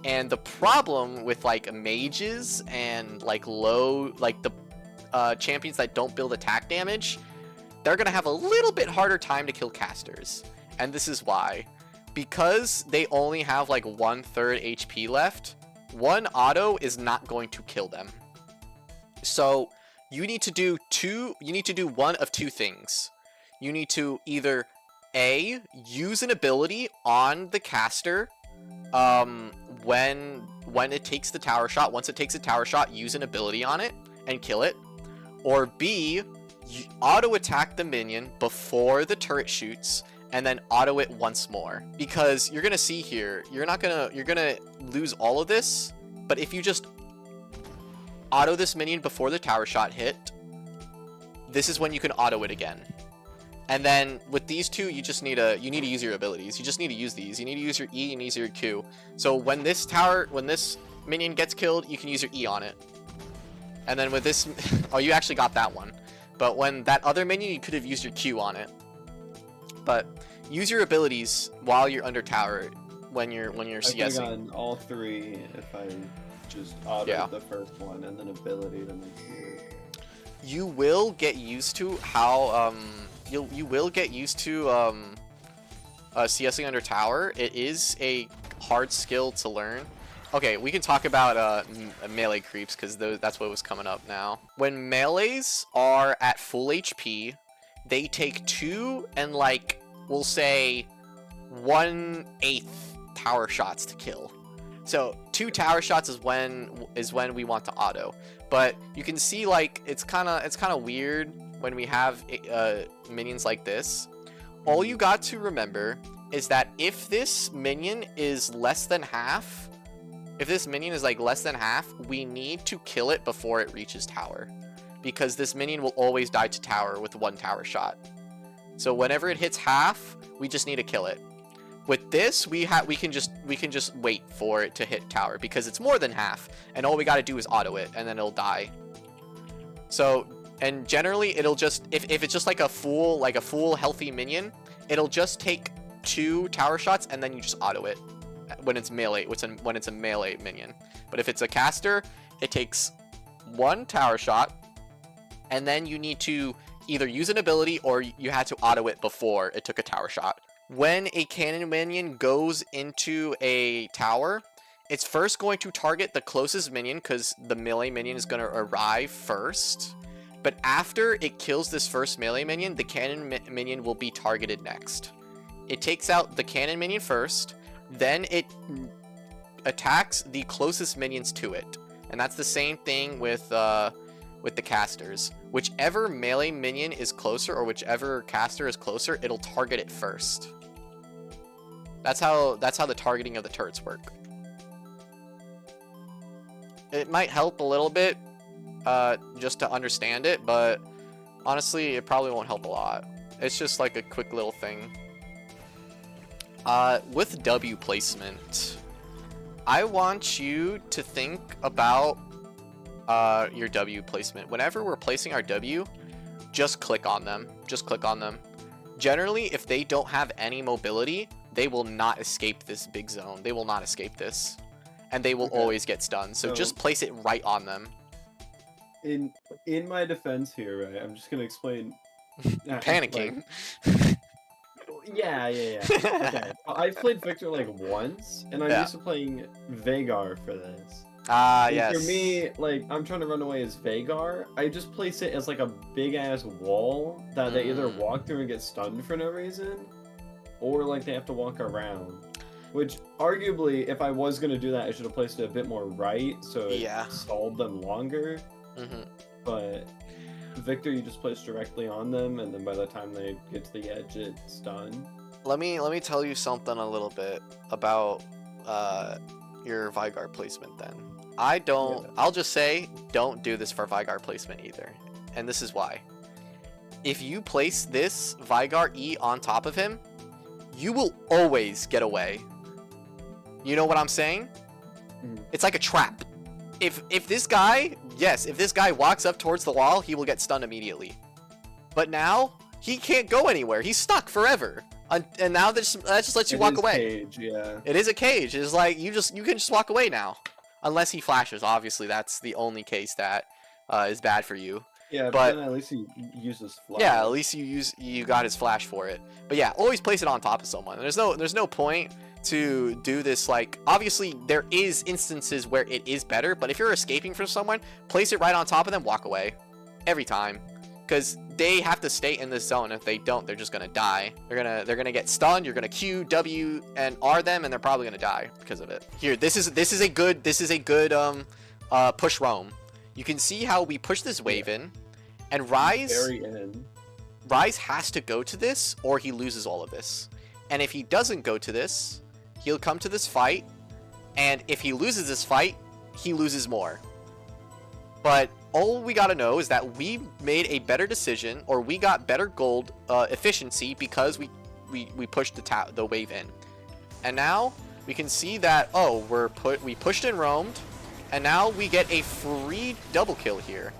And the problem with like mages and like low, like the champions that don't build attack damage, they're gonna have a little bit harder time to kill casters. And this is why. Because they only have like 1/3 HP left, one auto is not going to kill them. So you need to do one of 2 things. You need to either A, use an ability on the caster when it takes the tower shot, once it takes a tower shot, use an ability on it and kill it. Or B, auto attack the minion before the turret shoots and then auto it once more. Because you're gonna see here, you're gonna lose all of this, but if you just auto this minion before the tower shot hit, this is when you can auto it again. And then with these two, you need to use your abilities. You just need to use these. You need to use your E and use your Q. So when this minion gets killed, you can use your E on it. And then with this, oh, you actually got that one. But when that other minion, you could have used your Q on it. But use your abilities while you're under tower when you're CSing. I could have gotten all three if I just autoed the first one and then ability the next year. You will get used to how you will get used to CSing under tower. It is a hard skill to learn. Okay, we can talk about melee creeps because that's what was coming up now. When melees are at full HP, they take 2 and like we'll say 1/8 tower shots to kill. So 2 tower shots is when we want to auto. But you can see like it's kind of weird when we have minions like this. All you got to remember is that if this minion is less than half, we need to kill it before it reaches tower, because this minion will always die to tower with 1 tower shot. So whenever it hits half, we just need to kill it. With this, we can just wait for it to hit tower because it's more than half, and all we got to do is auto it, and then it'll die. So, and generally, it'll just if it's just like a full healthy minion, it'll just take 2 tower shots, and then you just auto it when it's melee. When it's a melee minion. But if it's a caster, it takes 1 tower shot, and then you need to either use an ability or you had to auto it before it took a tower shot. When a cannon minion goes into a tower, it's first going to target the closest minion because the melee minion is going to arrive first. But after it kills this first melee minion, the cannon minion will be targeted next. It takes out the cannon minion first, then it attacks the closest minions to it. And that's the same thing with the casters. Whichever melee minion is closer or whichever caster is closer, it'll target it first. That's how the targeting of the turrets work. It might help a little bit just to understand it, but honestly, it probably won't help a lot. It's just like a quick little thing. With W placement, I want you to think about your W placement. Whenever we're placing our W, just click on them. Just click on them. Generally, if they don't have any mobility, they will not escape this big zone. They will not escape this. And they will always get stunned. So just place it right on them. In my defense here, right, I'm just going to explain. Panicking. Yeah. Okay. I've played Victor like once, and I'm used to playing Veigar for this. Yes. For me, like, I'm trying to run away as Veigar. I just place it as like a big-ass wall that they either walk through and get stunned for no reason, or like they have to walk around. Which, arguably, if I was going to do that, I should have placed it a bit more right, so it stalled them longer. But Victor, you just place directly on them, and then by the time they get to the edge, it's done. Let me tell you something a little bit about your Veigar placement then. I'll just say, don't do this for Veigar placement either. And this is why. If you place this Veigar E on top of him, you will always get away. You know what I'm saying? It's like a trap. If this guy walks up towards the wall, he will get stunned immediately. But now, he can't go anywhere. He's stuck forever. And now that just lets you walk away. Cage, yeah. It is a cage. It's like you can just walk away now. Unless he flashes. Obviously, that's the only case that is bad for you. Yeah, but then at least he uses flash. Yeah, at least you got his flash for it. But yeah, always place it on top of someone. There's no point to do this. Like, obviously there is instances where it is better, but if you're escaping from someone, place it right on top of them, walk away every time, because they have to stay in this zone. If they don't, they're just gonna die. They're gonna get stunned. You're gonna Q, W, and R them, and they're probably gonna die because of it. Here, this is a good push roam. You can see how we push this wave in, and Rise has to go to this, or he loses all of this. And if he doesn't go to this, he'll come to this fight, and if he loses this fight, he loses more. But all we gotta know is that we made a better decision, or we got better gold efficiency because we pushed the wave in. And now we can see that, oh, we pushed and roamed, and now we get a free double kill here.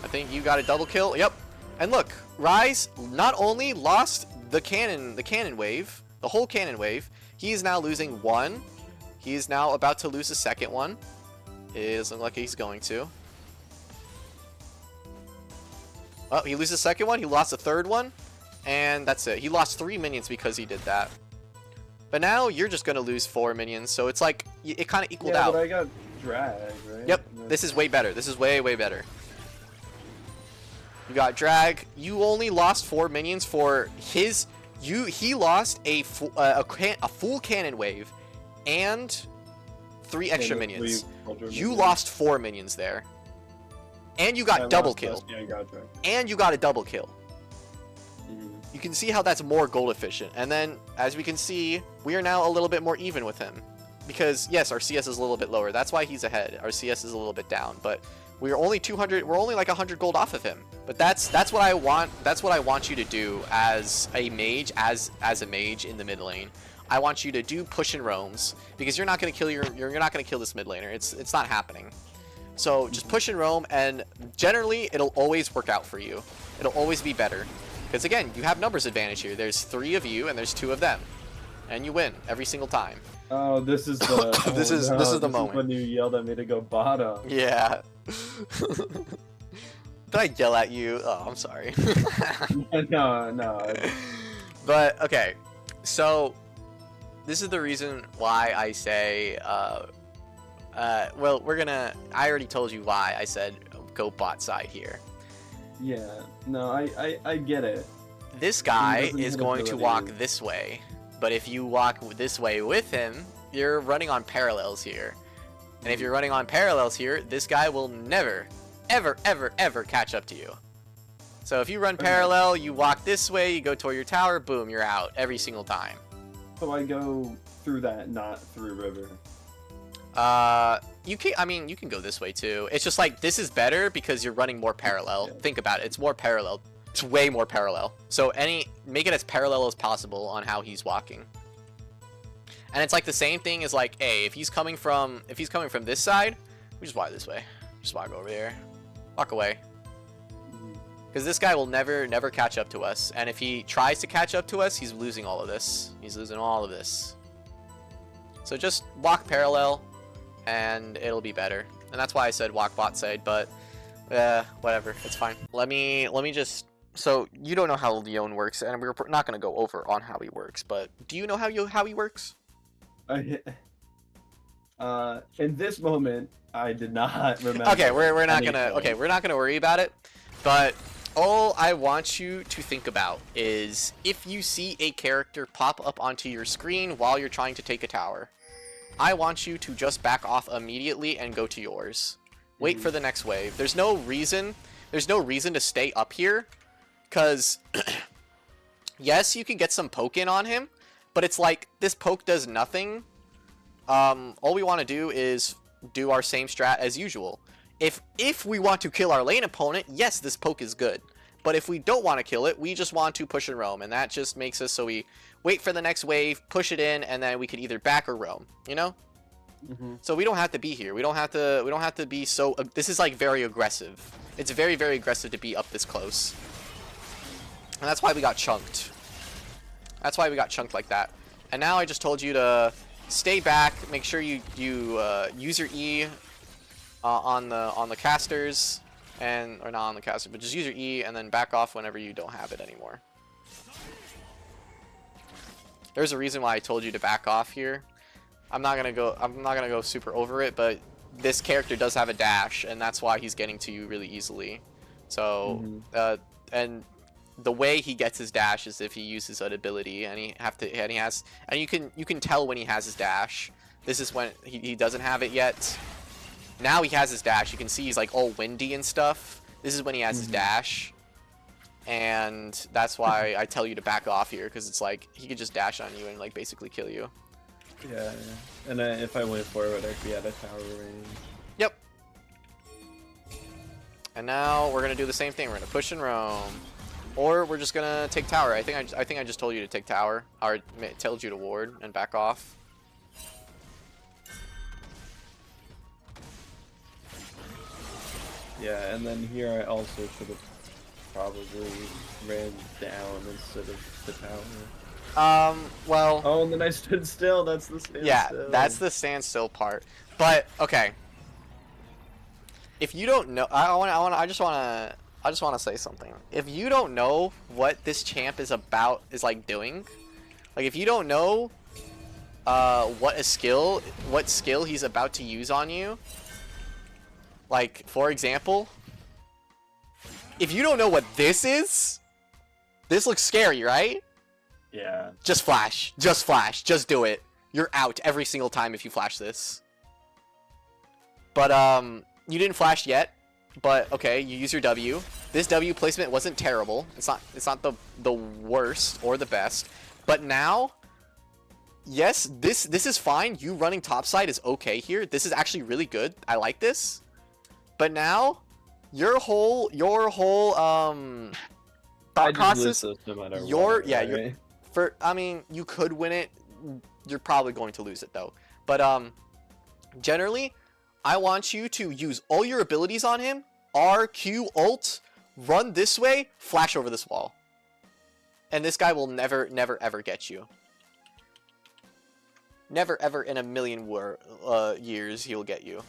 I think you got a double kill. Yep. And look, Rise not only lost the cannon wave, the whole cannon wave, he is now losing one. He is now about to lose the second one. It doesn't look like he's going to. Oh, he loses the second one. He lost the third one. And that's it. He lost 3 minions because he did that. But now you're just going to lose 4 minions. So it's like, it kind of equaled out. But I got drag, right? Yep. This is way better. This is way, way better. You got drag. You only lost 4 minions for his... He lost a full cannon wave and 3 extra minions. You lost 4 minions there. And you got double kill. And you got a double kill. You can see how that's more gold efficient. And then, as we can see, we are now a little bit more even with him. Because, yes, our CS is a little bit lower. That's why he's ahead. Our CS is a little bit down. But we're only 200, we're only like 100 gold off of him. But that's what I want. That's what I want you to do as a mage, as a mage in the mid lane. I want you to do push and roams, because you're not going to kill you're not going to kill this mid laner. It's not happening. So just push and roam, and generally it'll always work out for you. It'll always be better, because again, you have numbers advantage here. There's 3 of you and there's 2 of them, and you win every single time. Oh, this is the this is the moment when you yelled at me to go bottom. Yeah. Did I yell at you? Oh, I'm sorry. No. But okay, so this is the reason why I say, well, I already told you why I said go bot side here. Yeah, no, I get it. This guy is going to walk this way, but if you walk this way with him, you're running on parallels here. And if you're running on parallels here, this guy will never, ever, ever, ever catch up to you. So if you run parallel, you walk this way, you go toward your tower, boom, you're out every single time. So I go through that, not through river. You can go this way too. It's just like, this is better because you're running more parallel. Yeah. Think about it. It's more parallel. It's way more parallel. So make it as parallel as possible on how he's walking. And it's like the same thing as like, hey, if he's coming from this side, we just walk this way. Just walk over there. Walk away. Because this guy will never catch up to us. And if he tries to catch up to us, he's losing all of this. He's losing all of this. So just walk parallel, and it'll be better. And that's why I said walk bot side, but whatever, it's fine. Let me just... So, you don't know how Leon works, and we're not going to go over on how he works, but do you know how he works? In this moment, I did not remember. Okay, we're not gonna worry about it, but all I want you to think about is if you see a character pop up onto your screen while you're trying to take a tower, I want you to just back off immediately and go to yours. Wait for the next wave. There's no reason to stay up here, because yes, you can get some poke in on him, but it's like this poke does nothing. All we want to do is do our same strat as usual. If we want to kill our lane opponent, yes, this poke is good. But if we don't want to kill it, we just want to push and roam, and that just makes us so we wait for the next wave, push it in, and then we could either back or roam, you know? So we don't have to be here. We don't have to be so... this is like very aggressive. It's very, very aggressive to be up this close. And that's why we got chunked. That's why we got chunked like that. And now I just told you to stay back, make sure you use your E on the casters, or not on the caster, but just use your E and then back off whenever you don't have it anymore. There's a reason why I told you to back off here. I'm not gonna go super over it, but this character does have a dash, and that's why he's getting to you really easily. So, and the way he gets his dash is if he uses an ability, and you can tell when he has his dash. This is when he doesn't have it yet. Now he has his dash. You can see he's like all windy and stuff. This is when he has his dash. And that's why I tell you to back off here, because it's like he could just dash on you and like basically kill you. Yeah, and if I went forward, I'd be at a tower range. Yep. And now we're gonna do the same thing. We're gonna push and roam, or we're just gonna take tower. I think I just told you to take tower, or told you to ward and back off. Yeah, and then here I also should have probably ran down instead of the tower. Well. Oh, and then I stood still. That's the standstill. Yeah, that's the standstill part. But okay. If you don't know, I just wanna say something. If you don't know what this champ is like doing, like if you don't know, what skill he's about to use on you. Like, for example, if you don't know what this is, this looks scary, right? Yeah. Just flash. Just flash. Just do it. You're out every single time if you flash this. But, you didn't flash yet. But, okay, you use your W. This W placement wasn't terrible. It's not the worst or the best. But now, yes, this is fine. You running topside is okay here. This is actually really good. I like this. But now, your whole thought process, no matter I mean, you could win it. You're probably going to lose it though. But generally, I want you to use all your abilities on him. R, Q, ult, run this way, flash over this wall, and this guy will never ever get you. Never ever in a million years he'll get you.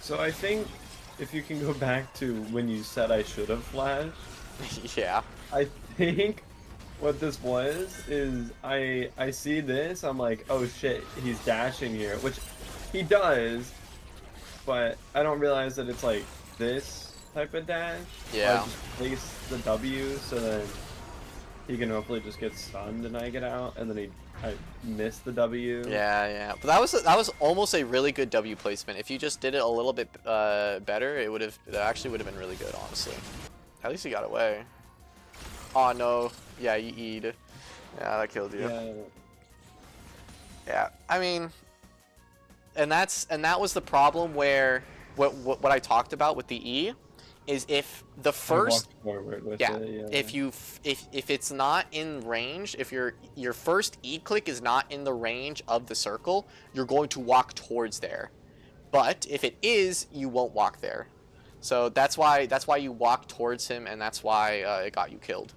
So I think if you can go back to when you said I should have flashed. Yeah. I think what this was is I see this, I'm like, oh shit, he's dashing here, which he does, but I don't realize that it's like this type of dash. Yeah. I just place the W so then he can hopefully just get stunned and I get out, and then I missed the W. Yeah. But that was almost a really good W placement. If you just did it a little bit better, it actually would have been really good, honestly. At least he got away. Oh no. Yeah, you E'd. Yeah, that killed you. Yeah. I mean, and that was the problem where what I talked about with the E is if the first if it's not in range, if your first E click is not in the range of the circle, you're going to walk towards there. But if it is, you won't walk there. So that's why you walk towards him, and that's why it got you killed.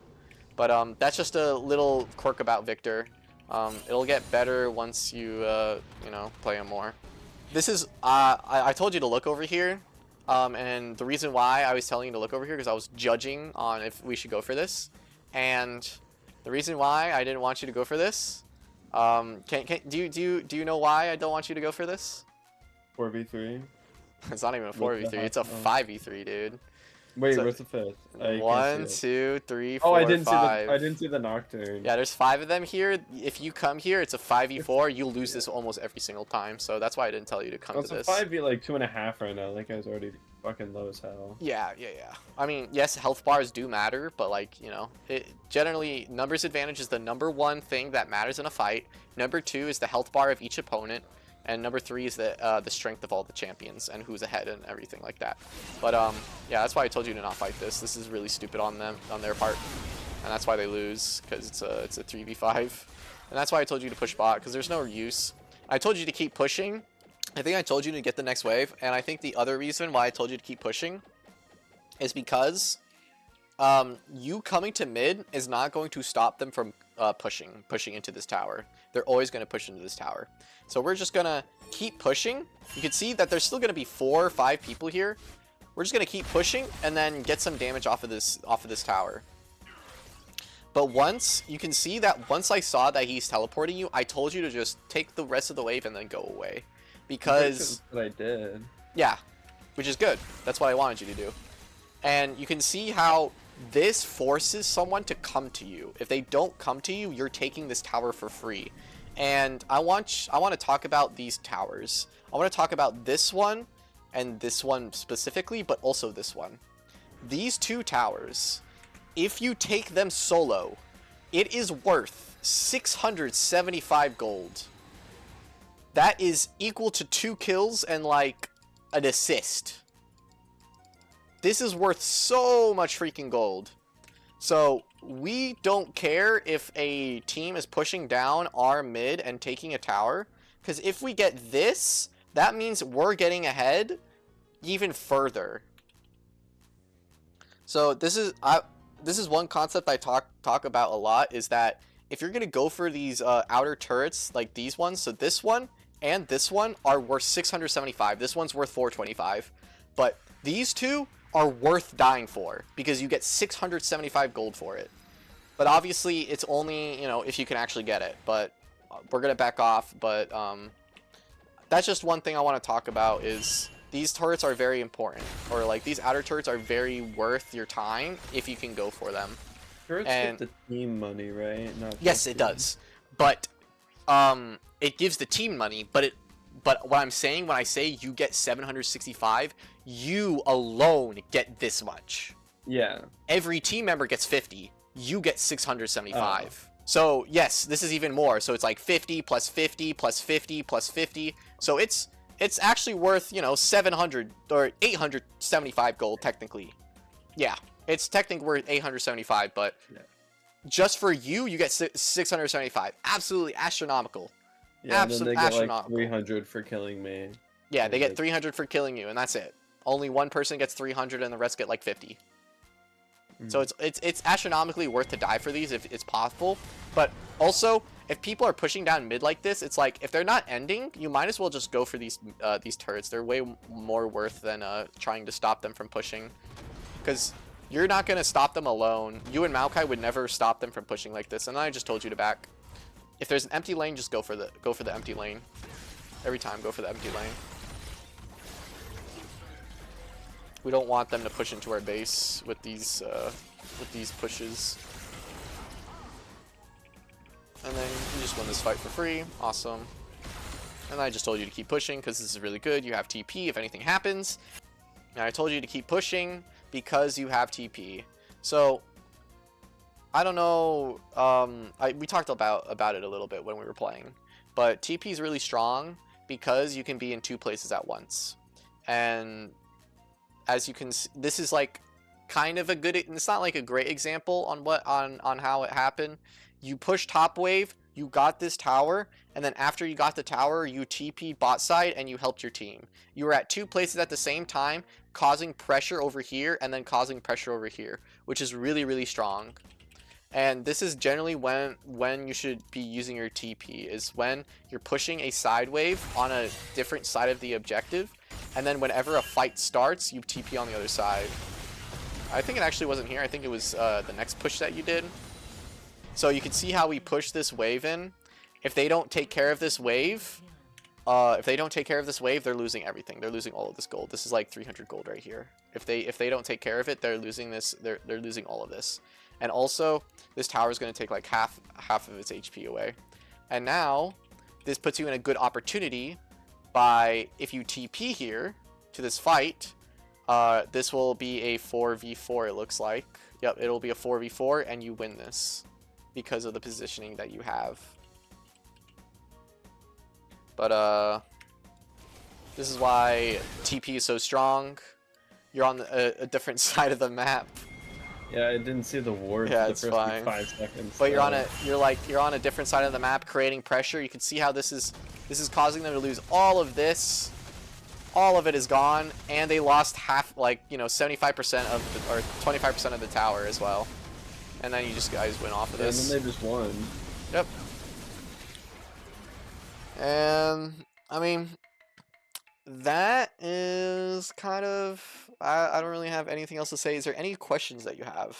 But that's just a little quirk about Victor. It'll get better once you play him more. This is I told you to look over here. And the reason why I was telling you to look over here because I was judging on if we should go for this, and the reason why I didn't want you to go for this, do you know why I don't want you to go for this? 4v3. It's not even a 4v3. It's a 5v3, dude. Wait, so, where's the fifth? 1, 2, 3, 4, oh, I didn't 5. I didn't see the Nocturne. Yeah, there's 5 of them here. If you come here, it's a 5v4. You lose this almost every single time. So that's why I didn't tell you to come to this. It's a 5v like 2.5 right now. That guy's already fucking low as hell. Yeah. I mean, yes, health bars do matter, but like, generally numbers advantage is the #1 thing that matters in a fight. #2 is the health bar of each opponent. And #3 is the strength of all the champions and who's ahead and everything like that. But yeah, that's why I told you to not fight this. This is really stupid on their part, and that's why they lose, because it's a 3v5, and that's why I told you to push bot, because there's no use. I told you to keep pushing. I think I told you to get the next wave, and I think the other reason why I told you to keep pushing is because you coming to mid is not going to stop them from pushing into this tower. They're always going to push into this tower. So we're just going to keep pushing. You can see that there's still going to be 4 or 5 people here. We're just going to keep pushing and then get some damage off of this tower. But you can see that once I saw that he's teleporting you, I told you to just take the rest of the wave and then go away. because what I did. yeah, which is good. That's what I wanted you to do. And you can see how this forces someone to come to you. If they don't come to you, you're taking this tower for free. And I want to talk about these towers. I want to talk about this one and this one specifically, but also this one. These two towers, if you take them solo, it is worth 675 gold. That is equal to 2 kills and like an assist. This is worth so much freaking gold. So we don't care if a team is pushing down our mid and taking a tower, because if we get this, that means we're getting ahead even further. So this is one concept I talk about a lot, is that if you're gonna go for these outer turrets like these ones, so this one and this one are worth 675. This one's worth 425, but these two are worth dying for because you get 675 gold for it. But obviously it's only, you know, if you can actually get it. But we're gonna back off. But that's just one thing I want to talk about, is these turrets are very important, or like these outer turrets are very worth your time if you can go for them. Turrets And get the team money, right? Not yes, it does. But it gives the team money, but what I'm saying when I say you get 765, you alone get this much. Yeah. Every team member gets 50. You get 675. So yes, this is even more. So it's like 50 plus 50 plus 50 plus 50. So it's actually worth, you know, 700 or 875 gold technically. Yeah, it's technically worth 875, but yeah. Just for you, you get 675. Absolutely astronomical. Yeah, and then they get like astronomical. 300 for killing me. Yeah, they get 300 for killing you, and that's it. Only one person gets 300, and the rest get like 50. So it's astronomically worth to die for these if it's possible. But also, if people are pushing down mid like this, it's like if they're not ending, you might as well just go for these turrets. They're way more worth than trying to stop them from pushing, because you're not gonna stop them alone. You and Maokai would never stop them from pushing like this. And I just told you to back. If there's an empty lane, just go for the empty lane. Every time, go for the empty lane. We don't want them to push into our base with these pushes. And then you just win this fight for free. Awesome. And I just told you to keep pushing because this is really good. You have TP if anything happens. And I told you to keep pushing because you have TP. So I don't know. We talked about it a little bit when we were playing, but TP is really strong because you can be in 2 places at once. And as you can see, this is like kind of a good, it's not like a great example on how it happened. You push top wave, you got this tower, and then after you got the tower, you TP bot side and you helped your team. You were at 2 places at the same time, causing pressure over here and then causing pressure over here, which is really, really strong. And this is generally when you should be using your TP, is when you're pushing a side wave on a different side of the objective, and then whenever a fight starts, you TP on the other side. I think it actually wasn't here. I think it was the next push that you did. So you can see how we push this wave in. If they don't take care of this wave, they're losing everything. They're losing all of this gold. This is like 300 gold right here. If they don't take care of it, they're losing this. They're losing all of this. And also, this tower is going to take like half of its HP away. And now, this puts you in a good opportunity by, if you TP here to this fight, this will be a 4v4, it looks like. Yep, it'll be a 4v4, and you win this because of the positioning that you have. But this is why TP is so strong. You're on a different side of the map. Yeah, I didn't see the ward for the first like 5 seconds. But you're on a different side of the map, creating pressure. You can see how this is causing them to lose all of this. All of it is gone, and they lost half, like, you know, 75% of or 25% of the tower as well. And then you just guys went off of this. And then they just won. Yep. And I mean, that is kind of, I don't really have anything else to say. Is there any questions that you have?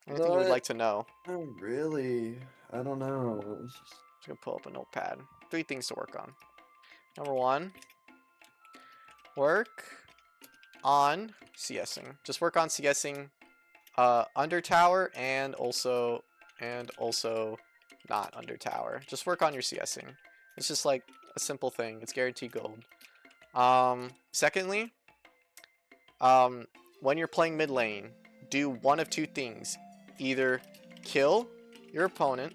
Anything you would like to know? Not really. I don't know. Just gonna pull up a notepad. 3 things to work on. Number 1, work on CSing. Just work on CSing under tower and also not under tower. Just work on your CSing. It's just like a simple thing. It's guaranteed gold. Secondly, when you're playing mid lane, do one of two things. Either kill your opponent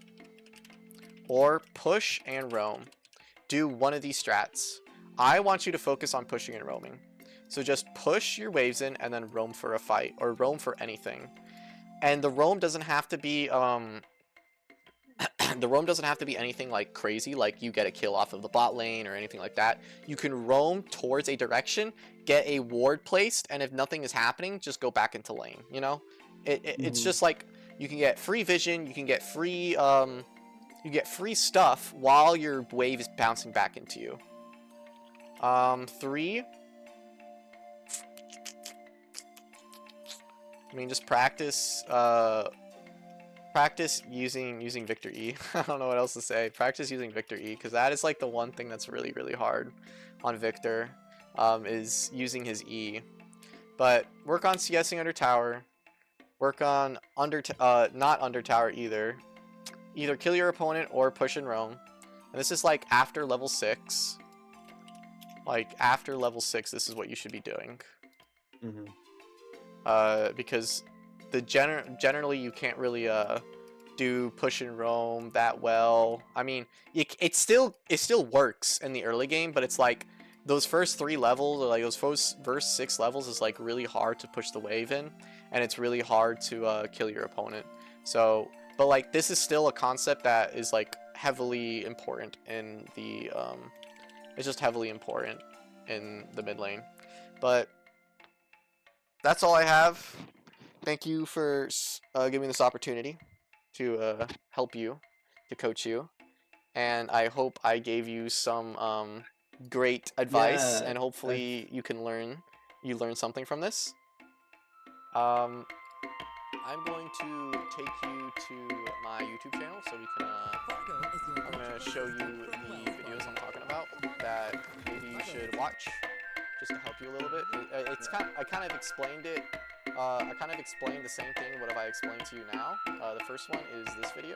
or push and roam. Do one of these strats. I want you to focus on pushing and roaming. So just push your waves in and then roam for a fight or roam for anything. And the roam doesn't have to be the roam doesn't have to be anything like crazy, like you get a kill off of the bot lane or anything like that. You can roam towards a direction, get a ward placed, and if nothing is happening, just go back into lane, you know? It's just like you can get free vision, you can get free stuff while your wave is bouncing back into you. 3, I mean, just practice using Victor E. I don't know what else to say. Practice using Victor E, because that is like the one thing that's really, really hard on Victor, is using his E. But work on CSing under tower. Work on not under tower either. Either kill your opponent or push and roam. And this is like after level 6. Like after level 6, this is what you should be doing. Because generally you can't really do push and roam that well. I mean, it still works in the early game, but it's like those first 3 levels, or like those first 6 levels, is like really hard to push the wave in, and it's really hard to kill your opponent. So, but like this is still a concept that is like heavily important in the it's just heavily important in the mid lane. But that's all I have. Thank you for giving me this opportunity to help you, to coach you, and I hope I gave you some great advice, and hopefully you learn something from this. I'm going to take you to my YouTube channel so we can I'm going to show you the videos I'm talking about that maybe you should watch, just to help you a little bit. I kind of explained it. I kind of explained the same thing what have I explained to you now. The first one is this video.